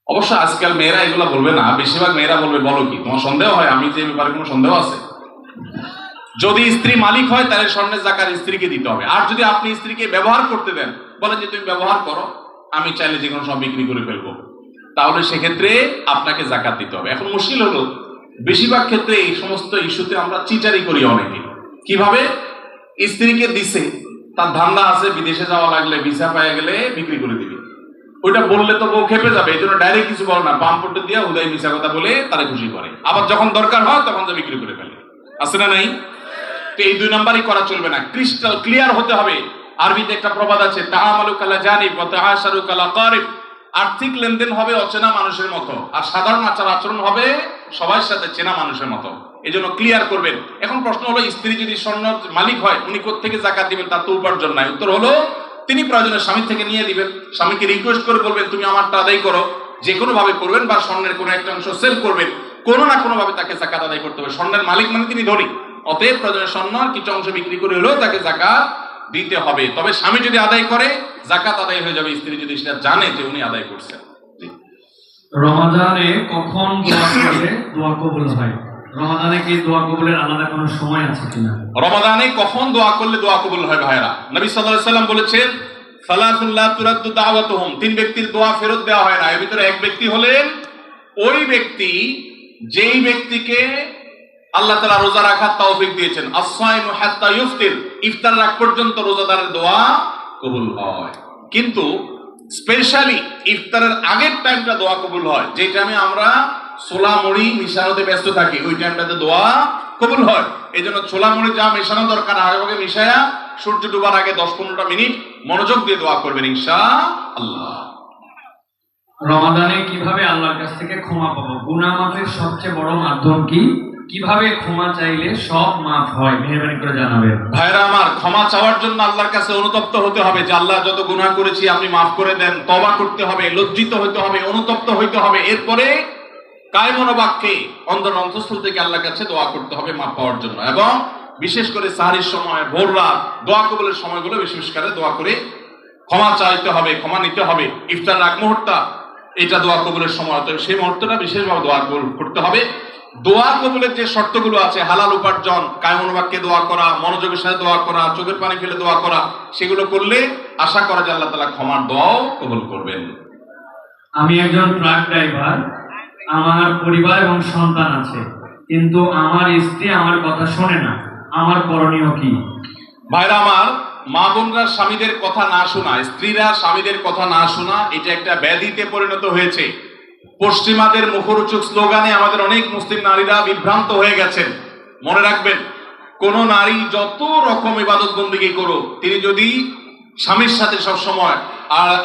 Speaker 2: অবশ্য আজকাল মেয়েরা এগুলো বলবে না, বেশিরভাগ মেয়েরা বলবে বলো কি, তোমার সন্দেহ হয় আমি যে ব্যাপারে কোনো সন্দেহ আছে? যদি স্ত্রী মালিক হয় তাহলে স্বর্ণের যাকাত স্ত্রীকে দিতে হবে। আর যদি আপনি স্ত্রীকে ব্যবহার করতে দেন, বলেন যে তুমি ব্যবহার করো, আমি চাইলে যে কোনো সব বিক্রি করে ফেলবো, তাহলে সেক্ষেত্রে আপনাকে যাকাত দিতে হবে। এখন মুশকিল হলো বেশিরভাগ ক্ষেত্রে এই সমস্ত ইস্যুতে আমরা চিটারি করি অনেকে। কিভাবে? স্ত্রীকে দিছে, তার ধান্দা আছে বিদেশে যাওয়া লাগলে ভিসা পেয়ে গেলে বিক্রি করে দিবে, ওইটা বললে তো বউ খেপে যাবে, এই জন্য ডাইরেক্ট কিছু বলে না, বাম পটে দিয়ে উদয় মিশা কথা বলে তারা খুশি করে, আবার যখন দরকার হয় তখন যা বিক্রি করে ফেলে, আছে না নাই? তো এই 2 নাম্বারই করা চলবে না, ক্রিস্টাল ক্লিয়ার হতে হবে। আরবিতে একটা প্রবাদ আছে, তাআমালু কালা জানিব ওয়া তাআশারু কালা কারিব। আর্থিক লেনদেন হবে অচেনা মানুষের মতো, আর সাধারণ আচার আচরণ হবে সবার সাথে চেনা মানুষের মতো। এই জন্য ক্লিয়ার করবেন। এখন প্রশ্ন হলো, স্ত্রী যদি স্বর্ণ মালিক হয় উনি কোত্থেকে যাকাত দিবেন? তার তো উপার্জন নাই। উত্তর হলো, তিনি প্রয়োজনে স্বামীর থেকে নিয়ে দিবেন, স্বামীকে রিকোয়েস্ট করে বলবেন তুমি আমারটা আদায় করো, যে কোনো ভাবে করবেন, বা স্বর্ণের কোনো একটা অংশ সেল করবেন, কোনো না কোনো ভাবে তাকে যাকাত আদায় করতে হবে। স্বর্ণের মালিক মানে তিনি ধনী, অতএব প্রয়োজনে স্বর্ণ কিছু অংশ বিক্রি করে হলেও তাকে যাকাত দিতে হবে। তবে স্বামী যদি আদায় করে যাকাত আদায় হয়ে যাবে, স্ত্রী যদি সেটা জানে যে উনি আদায় করছেন।
Speaker 1: রমাদানে কখন দোয়া করলে দোয়া কবুল হয়? রমাদানে কি দোয়া কবুলের আলাদা কোনো সময় আছে কিনা?
Speaker 2: রমাদানে কখন দোয়া করলে দোয়া কবুল হয় ভাইরা? নবী সাল্লাল্লাহু আলাইহি সাল্লাম বলেছেন, সালাতুন লা তুরাদ্দু দাওয়াতুহুম, 3 ব্যক্তির দোয়া ফেরত দেওয়া হয় না। এর ভিতরে এক ব্যক্তি হলেন ওই ব্যক্তি যেই ব্যক্তিকে আল্লাহ তাআলা রোজা রাখার তৌফিক দিয়েছেন। as-সাইমু হাত্তা ইফতির, ইফতার রাখ পর্যন্ত রোজাদারের দোয়া কবুল হয়। কিন্তু স্পেশালি ইফতারের আগের টাইমটা দোয়া কবুল হয়, যে টাইমে আমরা ছোলা মুড়ি মিশানোতে ব্যস্ত থাকি, ওই টাইমটাতে দোয়া কবুল হয়। এই জন্য ছোলা মুড়ি যা মেশানো দরকার আগে মিশায়া সূর্য ডুবার আগে 10-15টা মিনিট মনোযোগ দিয়ে দোয়া করবেন ইনশাআল্লাহ।
Speaker 1: রমাদানে কিভাবে আল্লাহর কাছ থেকে ক্ষমা পাবো? গুনাহ মাফের সবচেয়ে বড় মাধ্যম কি? কিভাবে ক্ষমা চাইলে সব মাফ হয়? মেহেরবানি করে জানাবেন।
Speaker 2: ভাইরা আমার, ক্ষমা চাওয়ার জন্য আল্লাহর কাছে অনুতপ্ত হতে হবে যে আল্লাহ যত গুনাহ করেছি আপনি মাফ করে দেন। তওবা করতে হবে, লজ্জিত হইতে হবে, অনুতপ্ত হইতে হবে। এরপরে কায়মন বাক্যে অন্তঃস্থল থেকে আল্লাহর কাছে দোয়া করতে হবে মাফ পাওয়ার জন্য। এবং বিশেষ করে সাহরির সময়, ভোর রাত, দোয়া কবুলের সময়গুলো বিশেষ করে দোয়া করে ক্ষমা চাইতে হবে, ক্ষমা নিতে হবে। ইফতার আগ মুহূর্ত এটা দোয়া কবুলের সময়, তো সেই মুহূর্তটা বিশেষভাবে দোয়া করতে হবে। দোয়া কবুলের যে শর্তগুলো আছে, হালাল উপার্জন, কায়মন বাক্যে দোয়া করা, মনোযোগের সাথে দোয়া করা, চোখের পানি ফেলে দোয়া করা, সেগুলো করলে আশা করা যায় আল্লাহ তাআলা ক্ষমার দোয়াও কবুল করবেন।
Speaker 1: আমি একজন ট্রাক ড্রাইভার, আমার পরিবার এবং সন্তান আছে, কিন্তু আমার স্ত্রী আমার কথা শোনে না, আমার করণীয় কি?
Speaker 2: ভাইরা আমার, মা বোনরা স্বামীদের কথা না শোনা, স্ত্রীরা স্বামীদের কথা না শোনা, এটা একটা ব্যাধিতে পরিণত হয়েছে। পশ্চিমাদের মুখরোচক স্লোগানে আমাদের অনেক মুসলিম নারীরা বিভ্রান্ত হয়ে গেছেন। মনে রাখবেন, কোন নারী যত রকম ইবাদত বন্দেগী করো, তিনি যদি স্বামীর সাথে সবসময়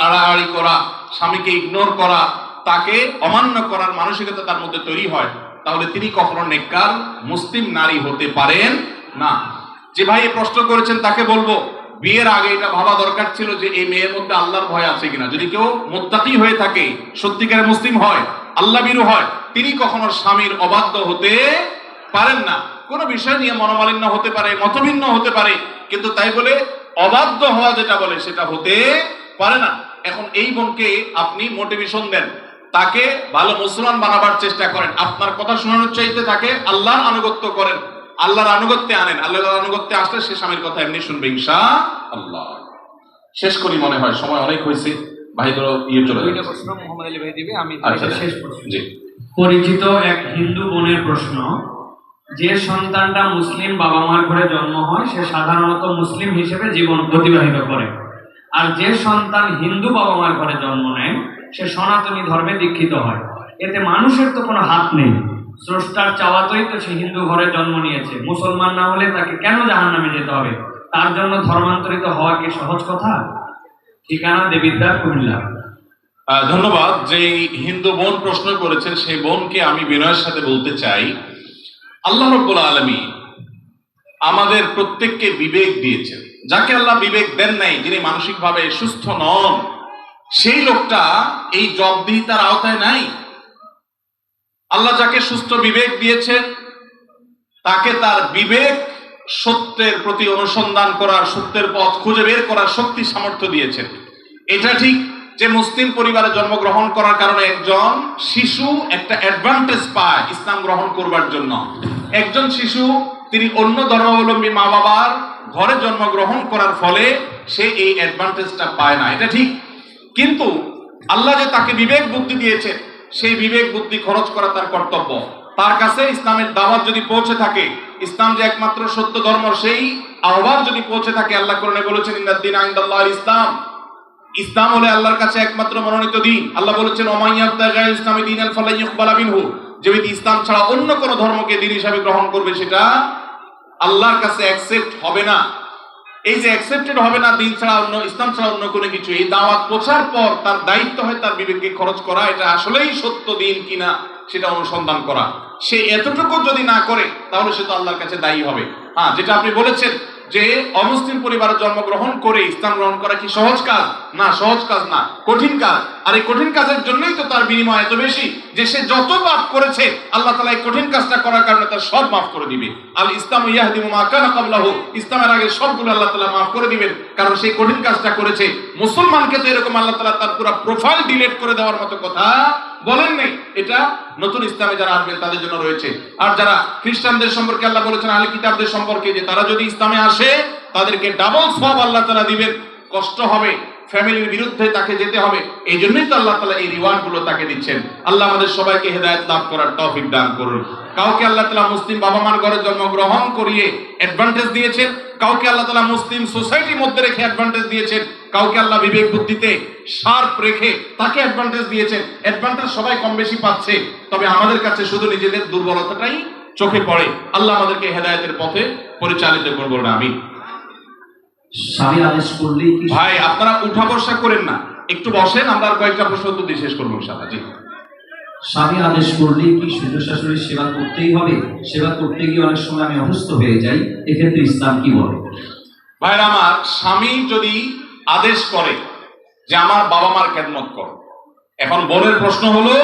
Speaker 2: আড়াআড়ি করা, স্বামীকে ইগনোর করা, তাকে অমান্য করার মানসিকতা তার মধ্যে তৈরি হয়, তাহলে তিনি কখনো নেককার মুসলিম নারী হতে পারেন না। যে ভাই প্রশ্ন করেছেন তাকে বলবো, বিয়ের আগে এটা ভাবা দরকার ছিল যে এই মেয়ের মধ্যে আল্লাহর ভয় আছে কিনা। যদি কেউ মুত্তাকি হয়ে থাকে, সত্যিকারের মুসলিম হয়, আল্লাহ ভীরু হয়, তিনি কখনো স্বামীর অবাধ্য হতে পারেন না। কোন বিষয় নিয়ে মনোমালিন্য হতে পারে, মতভিন্ন হতে পারে, কিন্তু তাই বলে অবাধ্য হওয়া যেটা বলে সেটা হতে পারে না। এখন এই বোনকে আপনি মোটিভেশন দেন, তাকে ভালো মুসলমান বানাবার চেষ্টা করেন। আপনার কথা শোনানোর চাইতে তাকে আল্লাহর আনুগত্য করেন, আল্লাহর আনুগত্যে আনেন। আল্লাহর আনুগত্যে আসলে সে স্বামীর কথা এমনি শুনবে ইনশাআল্লাহ। শেষ করি, মনে হয় সময় অনেক হয়েছে। ভাই ধরো চলে যাবে।
Speaker 1: প্রশ্ন মোহাম্মদ আলী ভাই দিবে, আমি
Speaker 2: আচ্ছা,
Speaker 1: শেষ প্রশ্ন।
Speaker 2: জি।
Speaker 1: পরিচিত এক হিন্দু বোনের প্রশ্ন, যে সন্তানটা মুসলিম বাবা মার ঘরে জন্ম হয় সে সাধারণত মুসলিম হিসেবে জীবন অতিবাহিত করে, আর যে সন্তান হিন্দু বাবা মার ঘরে জন্ম নেয় সে সনাতনী ধর্মে দীক্ষিত হয়। এতে মানুষের তো কোনো হাত নেই, স্রষ্টার চাওয়াতেই তো সে হিন্দু ঘরে জন্ম নিয়েছে। মুসলমান না হলে তাকে কেন জাহান্নামে যেতে হবে? তার জন্য ধর্মান্তরিত হওয়া কি সহজ কথা? ঠিকানা দেবিদ্বার, কুমিল্লা।
Speaker 2: ধন্যবাদ। যে হিন্দু বোন প্রশ্ন করেছেন সেই বোনকে আমি বিনয়ের সাথে বলতে চাই, আল্লাহ রাব্বুল আলামিন আমাদের প্রত্যেককে বিবেক দিয়েছেন। যাকে আল্লাহ বিবেক দেন নাই, যিনি মানসিকভাবে সুস্থ নন, সেই লোকটা এই জবাবদিহিতার আওতায় নাই। আল্লাহ যাকে সুস্থ বিবেক দিয়েছেন তাকে তার বিবেক সত্যের প্রতি অনুসন্ধান করার, সত্যের পথ খুঁজে বের করার শক্তি সামর্থ্য দিয়েছেন। এটা ঠিক যে মুসলিম পরিবারে জন্মগ্রহণ করার কারণে একজন শিশু একটা অ্যাডভান্টেজ পায় ইসলাম গ্রহণ করবার জন্য। একজন শিশু তিনি অন্য ধর্মাবলম্বী মা বাবার ঘরে জন্মগ্রহণ করার ফলে সে এই অ্যাডভান্টেজটা পায় না, এটা ঠিক। কিন্তু আল্লাহ যে তাকে বিবেক বুদ্ধি দিয়েছে, সেই বিবেক বুদ্ধি খরচ করা তার কর্তব্য। তার কাছে ইসলামের দাওয়াত যদি পৌঁছে থাকে, ইসলাম যে একমাত্র সত্য ধর্ম, সেই আহ্বান যদি পৌঁছে থাকে, আল্লাহ কোরআনে বলেছেন ইন্নাদ দীনা ইনদাল্লাহিল ইসলাম, ইসলাম হলো আল্লাহর কাছে একমাত্র মনোনীত দিন। আল্লাহ বলেছেন ওমাইয়াবতাগা ইসলামী দীনান ফালা ইউকবালা মিনহু, যে ব্যক্তি ইসলাম ছাড়া অন্য কোন ধর্মকে দিন হিসাবে গ্রহণ করবে সেটা আল্লাহর কাছে অ্যাকসেপ্ট হবে না। এই যে অ্যাকসেপ্টেড হবে না দিন ছাড়া অন্য, ইসলাম ছাড়া অন্য কোনো কিছু, এই দাওয়াত পৌঁছার পর তার দায়িত্ব হয় তার বিবেককে খরচ করা, এটা আসলেই সত্য দিন কিনা সেটা অনুসন্ধান করা। সে এতটুকু যদি না করে তাহলে সে তো আল্লাহর কাছে দায়ী হবে। হ্যাঁ, যেটা আপনি বলেছেন যে অমুসলিম পরিবারে জন্মগ্রহণ করে ইসলাম গ্রহণ করা কি সহজ কাজ? না, সহজ কাজ না, কঠিন কাজ। আর এই কঠিন কাজের জন্যই তো তার বিনিময় এত বেশি যে সে যত পাপ করেছে আল্লাহ তাআলা এই কঠিন কাজটা করার কারণে তার সব মাফ করে দিবে। আল ইসলামু ইয়াহদিমু মা কানা ক্বাবলাহু, ইসলামের আগে সবগুলো আল্লাহ তাআলা মাফ করে দিবেন, কারণ সেই কঠিন কাজটা করেছে। মুসলমানকে তো এরকম আল্লাহ তাআলা তার পুরো প্রোফাইল ডিলিট করে দেওয়ার মতো কথা বলেন নাই। এটা নতুন ইসলামে যারা আসবেন তাদের জন্য রয়েছে। আর যারা খ্রিস্টানদের সম্পর্কে আল্লাহ বলেছেন আহলে কিতাবদের সম্পর্কে যে তারা যদি ইসলামে আসে তাদেরকে ডাবল সওয়াব আল্লাহ তাআলা দিবেন, কষ্ট হবে, ফ্যামিলির বিরুদ্ধে তাকে যেতে হবে, এই জন্যই তো আল্লাহ তাআলা এই রিওয়ার্ড গুলো তাকে দিচ্ছেন। আল্লাহ আমাদের সবাইকে হেদায়েত লাভ করার তৌফিক দান করুন। কাউকে আল্লাহ তাআলা মুসলিম বাবা মার ঘরে জন্মগ্রহণ করিয়ে অ্যাডভান্টেজ দিয়েছেন, কাউকে আল্লাহ তাআলা মুসলিম সোসাইটির মধ্যে রেখে অ্যাডভান্টেজ দিয়েছেন, কাউকে আল্লাহ বিবেক বুদ্ধিতে শার্প রেখে তাকে অ্যাডভান্টেজ দিয়েছেন। অ্যাডভান্টেজ সবাই কম বেশি পাচ্ছে, তবে আমাদের কাছে শুধু নিজেদের দুর্বলতাটাই চোখে পড়ে। আল্লাহ আমাদেরকে হেদায়েতের পথে পরিচালিত করবেন, আমিন।
Speaker 3: স্বামী আদেশ করলেই কি
Speaker 2: ভাই আপনারা উঠা বসা করেন না, একটু বসেন, আমরা আর কয়েকটা প্রশ্ন উত্তর দিয়ে শেষ করবো ইনশাআল্লাহ। জি,
Speaker 3: স্বামী আদেশ করলেই কি শ্বশুর শাশুড়ির সেবা করতেই হবে? সেবা করতে গিয়ে অনেক সময় আমি অসুস্থ হয়ে যাই, এক্ষেত্রে ইসলাম কি বলে?
Speaker 2: ভাইরা আমার, স্বামী যদি আদেশ করে যে আমার বাবা মার খেদমত কর, এখন বোনের প্রশ্ন হলো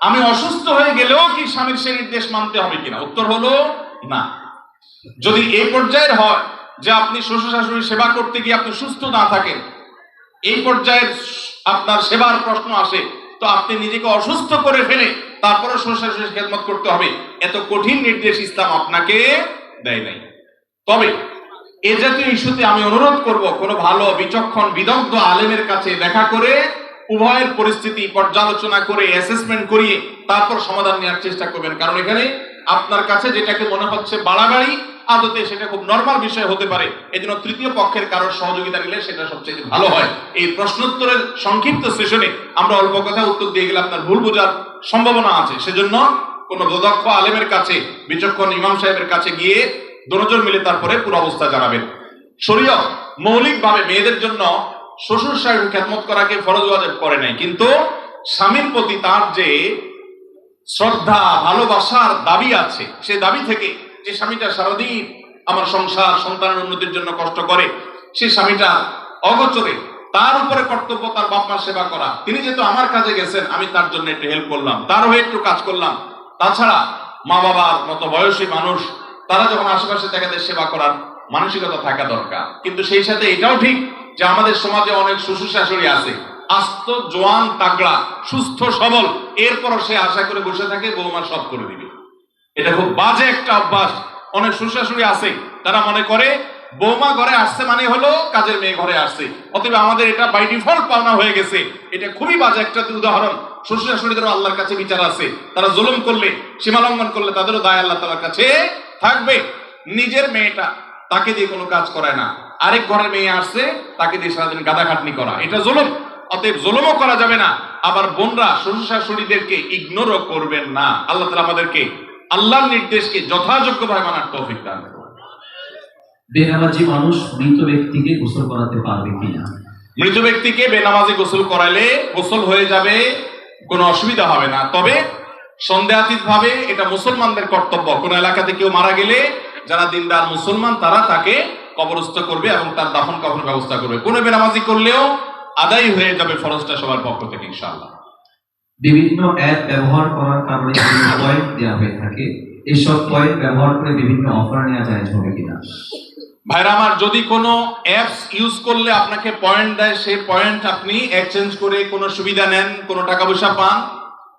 Speaker 2: আমি অসুস্থ হয়ে গেলেও কি স্বামীর সেই নির্দেশ মানতে হবে কিনা? উত্তর হলো না। যদি এই পর্যায়ের হয় যে আপনি শ্বশুর শাশুড়ির সেবা করতে গিয়ে আপনি সুস্থ না থাকেন, এই পর্যায়ের আপনার সেবার প্রশ্ন আসে, তো আপনি নিজেকে অসুস্থ করে ফেলে তারপরে শ্বশুর শাশুড়ির খেদমত করতে হবে, এত কঠিন নির্দেশ ইসলাম আপনাকে দেয় নাই। তবে এ জাতীয় ইস্যুতে আমি অনুরোধ করব কোনো ভালো বিচক্ষণ বিদগ্ধ আলেমের কাছে দেখা করে উভয়ের পরিস্থিতি পর্যালোচনা করে অ্যাসেসমেন্ট করিয়ে তারপর সমাধান নেওয়ার চেষ্টা করবেন। কারণ এখানে আপনার কাছে যেটাকে মনে হচ্ছে বাড়াবাড়ি, আদতে সেটা খুব নরমাল বিষয় হতে পারে। এজন্য তৃতীয় পক্ষের কারোর সহযোগিতা নিলে সেটা সবচেয়ে ভালো হয়। এই প্রশ্নোত্তরের সংক্ষিপ্ত সেশনে আমরা অল্প কথা উত্তর দিয়ে গেলে আপনার ভুল বোঝার সম্ভাবনা আছে। সেজন্য কোনো দক্ষ আলেমের কাছে, বিচক্ষণ ইমাম সাহেবের কাছে গিয়ে দুজন মিলে তারপরে পুরো অবস্থা জানাবেন। শরীয়ত মৌলিকভাবে মেয়েদের জন্য শ্বশুর শাশুড়ির খেদমত করাকে ফরজ ওয়াজিব করে নাই, কিন্তু স্বামীর প্রতি তার যে শ্রদ্ধা ভালোবাসার দাবি আছে, সেই দাবি থেকে যে স্বামীটা সারাদিন আমার সংসার সন্তানের উন্নতির জন্য কষ্ট করে, সেই স্বামীটা অগোচরে তার উপরে কর্তব্য তার বাপ মার সেবা করা। তিনি যেহেতু আমার কাজে গেছেন, আমি তার জন্য একটু হেল্প করলাম, তার হয়ে একটু কাজ করলাম। তাছাড়া মা বাবার মতো বয়সী মানুষ তারা যখন আশেপাশে তাদের সেবা করার মানসিকতা থাকা দরকার। কিন্তু সেই সাথে এটাও ঠিক যে আমাদের সমাজে অনেক শ্বশুর শাশুড়ি আছে আস্ত জোয়ান তাগড়া সুস্থ সবল, এরপর সে আশা করে বসে থাকে বৌমা সব করে দিবে। এটা খুব বাজে একটা অভ্যাস। অনেক শ্বশুর শাশুড়ি আছে তারা মনে করে বৌমা ঘরে আসছে মানে হলো কাজের মেয়ে ঘরে আসছে, অতএব আমাদের এটা বাই ডিফল্ট পাওনা হয়ে গেছে। এটা খুবই বাজে একটা উদাহরণ। শ্বশুর শাশুড়িদেরও আল্লাহর কাছে বিচার আছে, তারা জুলুম করলে, সীমা লঙ্ঘন করলে তাদেরও দায় আল্লাহ তাআলার কাছে থাকবে। নিজের মেয়েটা তাকে দিয়ে কোনো কাজ করায় না, আরেক ঘরের মেয়ে আসছে তাকে দিয়ে সারাদিন গাদা খাটনি করা, এটা জুলুম। অতএব জুলুমও করা যাবে না। আবার বোনরা শ্বশুর শাশুড়িদেরকে ইগনোরও করবেন না। আল্লাহ তাআলা আমাদেরকে আল্লাহর নির্দেশকে যথাযোগ্যভাবে মানার তৌফিক দান করুন।
Speaker 3: বেনামাজি মানুষ মৃত ব্যক্তিকে গোসল করাতে পারবে কিনা?
Speaker 2: মৃত ব্যক্তিকে বেনামাজি গোসল করাইলে গোসল হয়ে যাবে, কোনো অসুবিধা হবে না। তবে সন্দেহাতীত ভাবে এটা মুসলমানদের কর্তব্য। কোন এলাকাতে কেউ মারা গেলে যারা দিনদার মুসলমান তারা তাকে কবরস্থ করবে এবং তার দাফন কাফনের ব্যবস্থা করবে। কোনো বেনামাজি করলেও আদায় হয়ে যাবে ফরজটা সবার পক্ষ থেকে ইনশাআল্লাহ।
Speaker 3: বিভিন্ন অ্যাপ ব্যবহার করার কারণে পয়েন্ট দেওয়া হয়ে থাকে, এসব পয়েন্ট ব্যবহার করে বিভিন্ন অফার নেওয়া যায় হবে কিনা?
Speaker 2: ভাইরা আমার, যদি কোনো অ্যাপস ইউজ করলে আপনাকে পয়েন্ট দেয়, সেই পয়েন্ট আপনি এক্সচেঞ্জ করে কোনো সুবিধা নেন, কোনো টাকা পয়সা পান,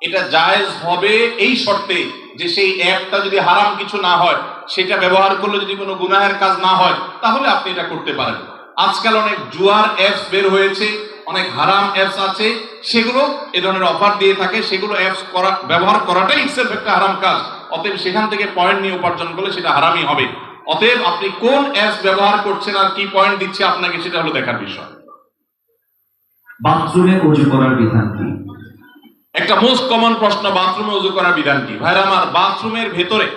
Speaker 2: এটা জায়েজ হবে এই শর্তে যে সেই অ্যাপটা যদি হারাম কিছু না হয়, সেটা ব্যবহার করলে যদি কোনো গুনাহের কাজ না হয়, তাহলে আপনি এটা করতে পারেন। আজকাল অনেক জুয়ার অ্যাপস বের হয়েছে, অনেক হারাম অ্যাপস আছে, সেগুলো এ ধরনের অফার দিয়ে থাকে। সেগুলো অ্যাপস ব্যবহার করাটাই ইটসেলফ একটা হারাম কাজ। অতএব সেখান থেকে পয়েন্ট নিয়ে উপার্জন করলে সেটা হারামই হবে। অতএব আপনি কোন অ্যাপস ব্যবহার করছেন আর কি পয়েন্ট দিচ্ছে আপনাকে, সেটা হলো দেখার বিষয়।
Speaker 3: বাথরুমে ওযু করার বিধান কি?
Speaker 2: একটা মোস্ট কমন প্রশ্ন, বাথরুমে ওযু করার বিধান কি? ভাইরা আমার, বাথরুমের ভেতরে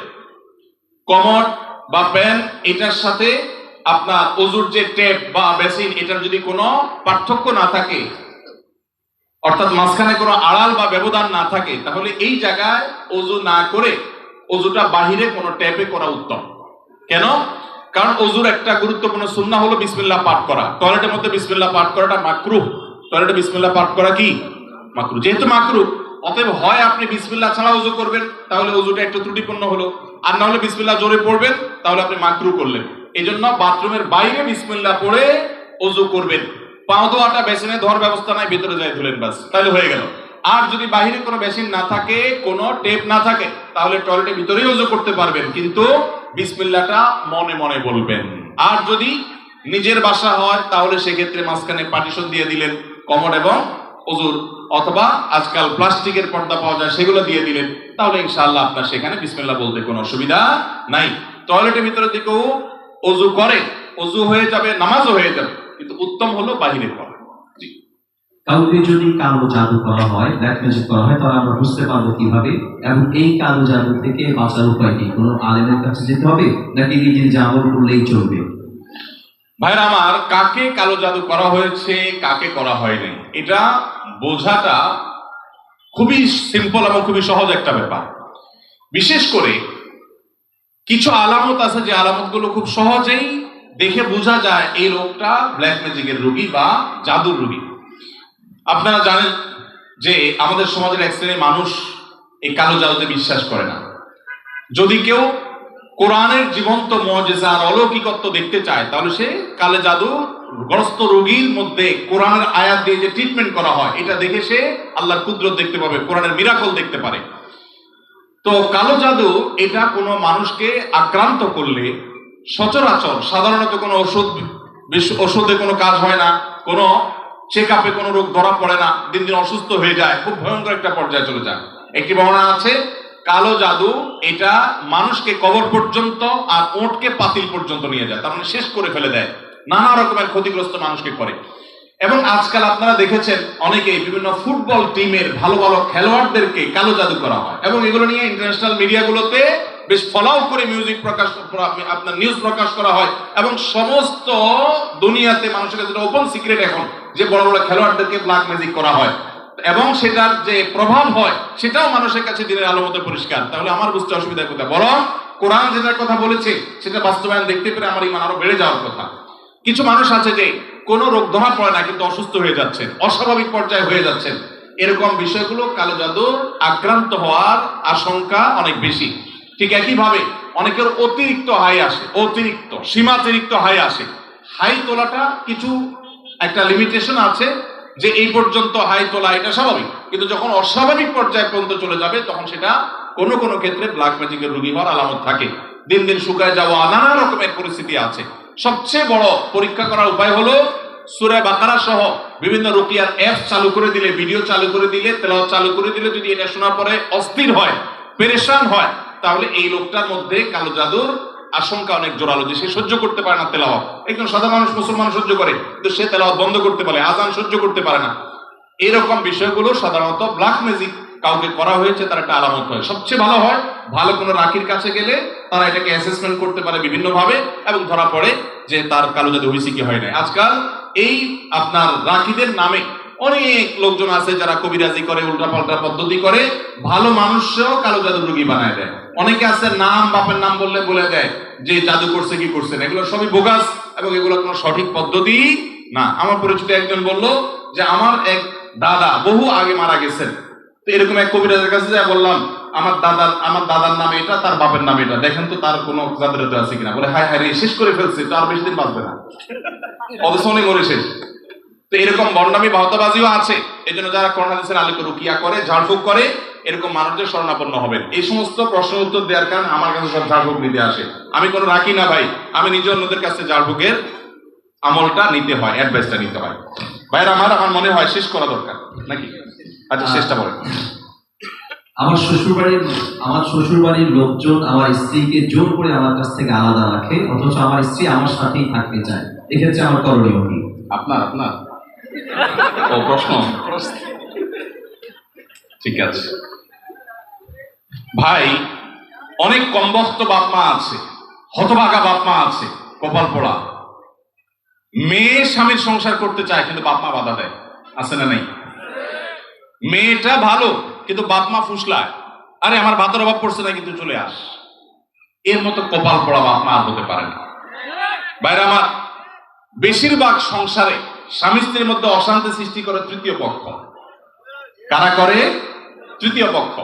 Speaker 2: কমোড বা প্যান এটার সাথে আপনার ওযুর যে ট্যাপ বা বেসিন, এটার যদি কোনো পার্থক্য না থাকে, অর্থাৎ মাঝখানে কোনো আড়াল বা ব্যবধান না থাকে, তাহলে এই জায়গায় ওযু না করে ওযুটা বাহিরে কোনো ট্যাপে করা উত্তম। কেন? কারণ ওযুর একটা গুরুত্বপূর্ণ সুন্নাহ হলো বিসমিল্লাহ পাঠ করা। টয়লেটের মধ্যে বিসমিল্লাহ পাঠ করাটা মাকরুহ। টয়লেটে বিসমিল্লাহ পাঠ করা কি মাকরুহ? যেহেতু মাকরুহ, অতএব হয় আপনি বিসমিল্লাহ ছাড়া ওযু করবেন, তাহলে ওযুটা একটু ত্রুটিপূর্ণ হলো, আর না হলে বিসমিল্লাহ জোরে পড়বেন, তাহলে আপনি মাকরুহ করলেন। এইজন্য বাথরুমের বাইরে বিসমিল্লাহ পড়ে ওযু করবেন। পাও ধোয়াটা বেসিনে ধোয়ার ব্যবস্থা নাই, ভিতরে যাই ধুলেন, বাস, তাহলে হয়ে গেল। আর যদি বাহিরে কোনো বেসিন না থাকে, কোনো টেপ না থাকে, তাহলে টয়লেটের ভিতরেই ওযু করতে পারবেন, কিন্তু বিসমিল্লাহটা মনে মনে বলবেন। আর যদি নিজের বাসা হয়, তাহলে সেক্ষেত্রে মাঝখানে পার্টিশন দিয়ে দিলেন কমোড এবং ওযুর, অথবা আজকাল প্লাস্টিকের পর্দা পাওয়া যায়, সেগুলো দিয়ে দিলেন, তাহলে ইনশাআল্লাহ আপনার সেখানে বিসমিল্লাহ বলতে কোনো অসুবিধা নাই। টয়লেটের ভিতরে দিকেও ওযু করে, ওযু হয়ে যাবে, নামাজও হয়ে যাবে, কিন্তু উত্তম হলো বাহিরে করা।
Speaker 3: কাউকে যদি কালো জাদু করা হয়, ব্ল্যাক ম্যাজিক করা হয়, তাহলে আমরা বুঝতে পারবো কিভাবে? এবং এই কালো জাদু থেকে বাঁচার উপায় কি? কোনো আলেমের কাছে যেতে হবে নাকি নিজের জাদু করলেই চলবে?
Speaker 2: ভাইরা আমার, কাকে কালো জাদু করা হয়েছে, কাকে করা হয়নি, এটা বোঝাটা খুবই সিম্পল এবং খুবই সহজ একটা ব্যাপার। বিশেষ করে কিছু আলামত আছে, যে আলামতগুলো খুব সহজেই দেখে বোঝা যায় এই লোকটা ব্ল্যাক ম্যাজিকের রোগী বা জাদুর রোগী। আপনারা জানেন যে আমাদের সমাজের এক শ্রেণীর মানুষ এই কালো জাদুতে বিশ্বাস করে না। যদি কেউ কোরআনের জীবন্ত মুজিজা আর অলৌকিকত্ব দেখতে চায়, তাহলে সে কালো জাদু গ্রস্ত রোগীর মধ্যে কোরআনের আয়াত দিয়ে যে ট্রিটমেন্ট করা হয়, এটা দেখে সে আল্লাহর কুদরত দেখতে পাবে, কোরআনের মিরাকল দেখতে পারে। তো কালো জাদু এটা কোনো মানুষকে আক্রান্ত করলে সচরাচর সাধারণত কোনো ওষুধে কোনো কাজ হয় না, কোনো চেক আপে কোনো রোগ ধরা পড়ে না, দিন দিন অসুস্থ হয়ে যায়, খুব ভয়ঙ্কর একটা পর্যায়ে চলে যায়। একটি বর্ণনা আছে, কালো জাদু এটা মানুষকে কবর পর্যন্ত আর ওঁটকে পাতিল পর্যন্ত নিয়ে যায়, তার মানে শেষ করে ফেলে দেয়, নানা রকমের ক্ষতিগ্রস্ত মানুষকে করে। এবং আজকাল আপনারা দেখেছেন অনেকেই বিভিন্ন ফুটবল টিমের ভালো ভালো খেলোয়াড়দেরকে কালো জাদু করা হয়, এবং এগুলো নিয়ে ইন্টারন্যাশনাল মিডিয়াগুলোতে বেশ ফলাও করে আপনার নিউজ প্রকাশ করা হয়, এবং সমস্ত দুনিয়াতে মানুষের কাছে ওপেন সিক্রেট এখন যে বড় বড় খেলোয়াড়দেরকে ব্ল্যাক ম্যাজিক করা হয়, এবং সেটার যে প্রভাব হয় সেটাও মানুষের কাছে দিনের আলো মতো পরিষ্কার। তাহলে আমার বুঝতে অসুবিধা কোথায়? বরং কোরআন যেটার কথা বলেছে সেটা বাস্তবায়ন দেখতে পেরে আমার ঈমান আরো বেড়ে যাওয়ার কথা। কিছু মানুষ আছে যে কোনো রোগ ধরা পড়ে না, কিন্তু অসুস্থ হয়ে যাচ্ছেন, অস্বাভাবিক পর্যায়ে হয়ে যাচ্ছেন, এরকম বিষয়গুলো কালো জাদুর আক্রান্ত হওয়ার আশঙ্কা অনেক বেশি। ঠিক একইভাবে অনেকের অতিরিক্ত হাই আসে, সীমাতিরিক্ত হাই আসে। হাই তোলাটা কিছু একটা লিমিটেশন আছে, যে এই পর্যন্ত হাই তোলা এটা স্বাভাবিক, কিন্তু যখন অস্বাভাবিক পর্যায়ে পর্যন্ত চলে যাবে, তখন সেটা কোনো কোনো ক্ষেত্রে ব্ল্যাক ম্যাজিকের রোগী হওয়ার আলামত থাকে। দিন দিন শুকায় যাওয়া, নানা রকমের পরিস্থিতি আছে। সবচেয়ে বড় পরীক্ষা করার উপায় হলো সূরা বাকারা সহ বিভিন্ন রুকিয়ার অ্যাপ চালু করে দিলে, ভিডিও চালু করে দিলে, তেলাওয়াত চালু করে দিলে, যদি এটা শোনার পরে অস্থির হয়, পেরেশান হয়, তাহলে এই লোকটার মধ্যে কালো জাদুর আশঙ্কা অনেক জোরালো, যে সে সহ্য করতে পারে না তেলাওয়াত। একজন সাধারণ মানুষ, মুসলমান সহ্য করে, কিন্তু সে তেলাওয়াত বন্ধ করতে পারে, আযান সহ্য করতে পারে না। এরকম বিষয়গুলো সাধারণত ব্ল্যাক ম্যাজিক কাউকে করা হয়েছে তার একটা আলামত হয়। সবচেয়ে ভালো হয় ভালো কোনো রাকির কাছে গেলে তারা এটাকে অ্যাসেসমেন্ট করতে পারে বিভিন্ন ভাবে, এবং ধরা পড়ে যে তার কালো জাদু হয়েছে কি হয় না। আজকাল এই আপনার রাকিদের নামে অনেক লোকজন আছে যারা কবিরাজি করে, উল্টাপাল্টা পদ্ধতি করে, ভালো মানুষও কালো জাদু রোগী বানায় দেয়। অনেকে আছে নাম, বাপের নাম বললে বলে দেয় যে জাদু করছে কি করছে না, এগুলো সবই বোগাস, এবং এগুলো কোনো সঠিক পদ্ধতি না। আমার পরিচিত একজন বলল যে আমার এক দাদা বহু আগে মারা গেছেন, তো এরকম এক কবিরাজের কাছে যা বললাম আমার দাদার নাম এটা, তার বাপের নাম এটা, দেখেন তো তার কোনো জাদুরাতে আছে কিনা। বলে হায় হায় রে, শেষ করে ফেলছে, তো আর বেশি দিন বাঁচবে না, অথচ উনি মরে শেষ। তো এরকম বর্ণামী ভাওতাবাজিও আছে। এই জন্য যারা কোরআন হাদিসের আলোকে রুকিয়া করে, ঝাড়ফুঁক করে, এরকম মানুষদের শরণাপন্ন হবেন। এই সমস্ত প্রশ্ন উত্তর দেওয়ার কারণে আমার কাছে সব ঝাড়ফুঁক নিতে আসে। আমি কোনো রাখি না ভাই, আমি নিজে অন্যদের কাছে ঝাড়ফুঁকের আমলটা নিতে হয়, অ্যাডভাইসটা নিতে হয়। ভাইরা আমার মনে হয় শেষ করা দরকার নাকি? আচ্ছা, চেষ্টা করেন।
Speaker 3: আমার শ্বশুর বাড়ির লোকজন আমার স্ত্রীকে জোর করে আমার কাছ থেকে আলাদা রাখে, অথচ আমার স্ত্রী আমার সাথেই থাকতে চায়, এক্ষেত্রে আমার করণীয় কি?
Speaker 2: আপনার ও প্রশ্ন, ঠিক আছে ভাই। অনেক কমবক্ত বাপ মা আছে, হতভাগা বাপ মা আছে, কপাল পোড়া। মেয়ে স্বামীর সংসার করতে চায় কিন্তু বাপ মা বাধা দেয়, আছে না নাই? মেয়েটা ভালো কিন্তু বাপ মা ফুসলায়, আরে আমার ভাতের অভাব পড়ছে না কিন্তু চলে আস। এর মতো কপাল পোড়া বাপ মা আর হতে পারে না। বাইরে আমার বেশিরভাগ সংসারে স্বামী স্ত্রীর মধ্যে অশান্তি সৃষ্টি করে তৃতীয় পক্ষ। কারা করে? তৃতীয় পক্ষ।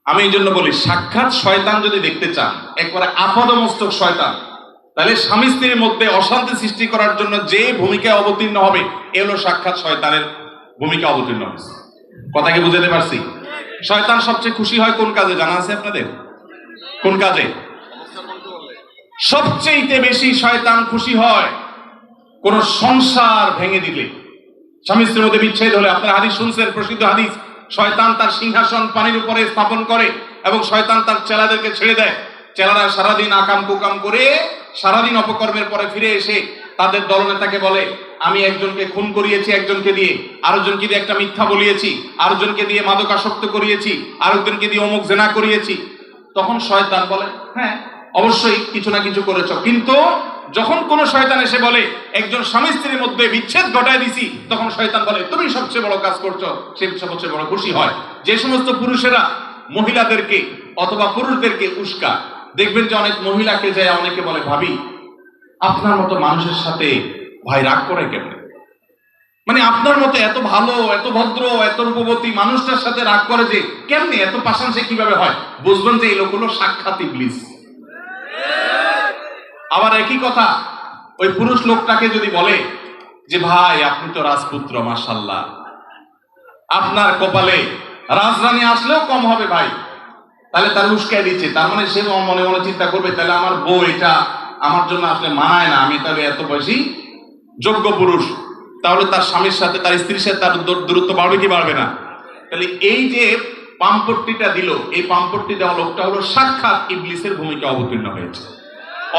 Speaker 2: আমি এই জন্য বলি, সাক্ষাৎ শয়তান যদি দেখতে চান, একবারে আপাদমস্তক শয়তান, তাহলে স্বামী স্ত্রীর মধ্যে অশান্তি সৃষ্টি করার জন্য যে ভূমিকায় অবতীর্ণ হবে এ হলো সাক্ষাৎ শয়তানের ভূমিকা অবতীর্ণ হয়েছে। কথা কি বুঝাতে পারছি? শয়তান সবচেয়ে খুশি হয় কোন কাজে জানা আছে আপনাদের? কোন কাজে সবচেয়ে বেশি শয়তান খুশি হয়? কোন সংসার ভেঙে দিলে, স্বামী স্ত্রীর মধ্যে বিচ্ছেদ হলে। আপনারা হাদিস শুনছেন, প্রসিদ্ধ হাদিস, শয়তান তার সিংহাসন পানির উপরে স্থাপন করে এবং শয়তান তার চেলাদেরকে ছেড়ে দেয়। চেলারা সারাদিন আকাম কুকাম করে সারাদিন অপকর্মের পরে ফিরে এসে তাদের দলনেতাকে বলে, আমি একজনকে খুন করিয়েছি, একজনকে দিয়ে আরেকজনকে দিয়ে একটা মিথ্যা বলিয়েছি, আরেকজনকে দিয়ে মাদকাসক্ত করিয়েছি, আরেকজনকে দিয়ে অমুক জেনা করিয়েছি। তখন শয়তান বলে, হ্যাঁ অবশ্যই কিছু না কিছু করেছ। কিন্তু যখন কোন শয়তান এসে বলে একজন স্বামী স্ত্রীর মধ্যে বিচ্ছেদ ঘটায় দিছি, তখন শয়তান বলে তুমি সবচেয়ে বড় কাজ করছো, সে সবচেয়ে বড় খুশি হয়। যে সমস্ত পুরুষেরা মহিলাদেরকে অথবা পুরুষদেরকে উস্কা, দেখবেন যে অনেক মহিলাকে যায় অনেকে বলে, ভাবি আপনার মতো মানুষের সাথে ভাই রাগ করে কেমনে? মানে আপনার মতো এত ভালো, এত ভদ্র, এত রূপবতী মানুষটার সাথে রাগ করে যে কেমনে? এত পাশান সে কিভাবে হয়? বুঝবেন যে এই লোক হলো সাক্ষাৎ ইবলিস। আবার একই কথা ওই পুরুষ লোকটাকে যদি বলে যে ভাই আপনি তো রাজপুত্র, মাশাআল্লাহ, আপনার কপালে রাজরানী আসলেও কম হবে ভাই, তাহলে তার উস্কায় দিচ্ছে। তার মানে সে মনে মনে চিন্তা করবে, তাহলে আমার বউ এটা আমার জন্য আসলে মানায় না, আমি তাহলে এত বেশি যোগ্য পুরুষ। তাহলে তার স্বামীর সাথে, তার স্ত্রীর সাথে তার দূরত্ব বাড়বে কি বাড়বে না? তাহলে এই যে পাম্পট্টিটা দিল, এই পাম্পট্টি দেওয়া লোকটা হলো সাক্ষাৎ ইবলিসের ভূমিকা অবতীর্ণ হয়েছে।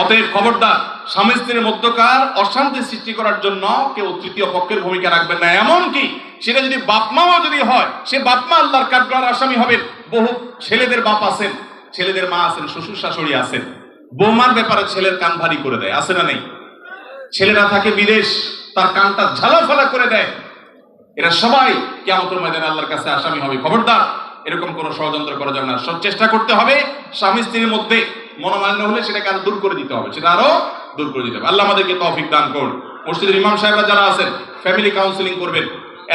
Speaker 2: অতএব খবরদার, স্বামী স্ত্রীর মধ্যকার অশান্তি সৃষ্টি করার জন্য কেউ তৃতীয় পক্ষের ভূমিকা রাখবেন না। এমনকি সেটা যদি বাপমাও যদি হয়, সে বাপমা আল্লাহর কাঠগড়ার আসামি হবেন। বহু ছেলেদের বাপ আছেন, ছেলেদের মা আছেন, শ্বশুর শাশুড়ি আছেন, বৌমার ব্যাপারে ছেলের কান ভারী করে দেয়, আছে না নেই? ছেলেরা থাকে বিদেশ, তার কানটা ঝালাফালা করে দেয়। এরা সবাই কিয়ামতের ময়দানে আল্লাহর কাছে আসামি হবে। খবরদার, এরকম কোন ষড়যন্ত্র করা যাবে না। সব চেষ্টা করতে হবে স্বামী স্ত্রীর মধ্যে মনোমালিন্য হলে সেটাকে আরো দূর করে দিতে হবে, সেটা আরো দূর করে দিতে হবে। আল্লাহ আমাদেরকে তৌফিক দান করুন। মসজিদের ইমাম সাহেবরা যারা আছেন, ফ্যামিলি কাউন্সিলিং করবেন।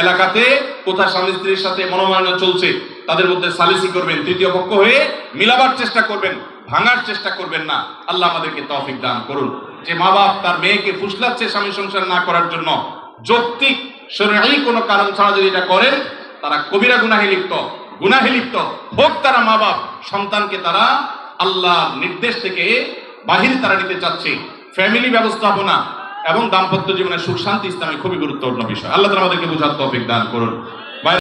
Speaker 2: এলাকাতে কোথায় স্বামী স্ত্রীর সাথে মনোমালিন্য চলছে তাদের মধ্যে সালিসি করবেন, তৃতীয় পক্ষ হয়ে মিলাবার চেষ্টা করবেন, ভাঙার চেষ্টা করবেন না। আল্লাহ আমাদেরকে তৌফিক দান করুন। যে মা বাপ তার মেয়েকে ফুসলাচ্ছে স্বামী সংসার না করার জন্য, যৌক্তিক শরঈ কোনো কারণ ছাড়া যদি এটা করেন, তারা কবিরা গুনাহে লিপ্ত হোক। তারা মা বাপ সন্তানকে তারা আল্লাহর নির্দেশ থেকে বাহির তারা নিতে চাচ্ছে। ফ্যামিলি ব্যবস্থাপনা এবং দাম্পত্য জীবনের সুখ শান্তি ইসলামে খুবই গুরুত্বপূর্ণ বিষয়। আল্লাহ তাআলা আমাদেরকে বুঝার তৌফিক দান করুন।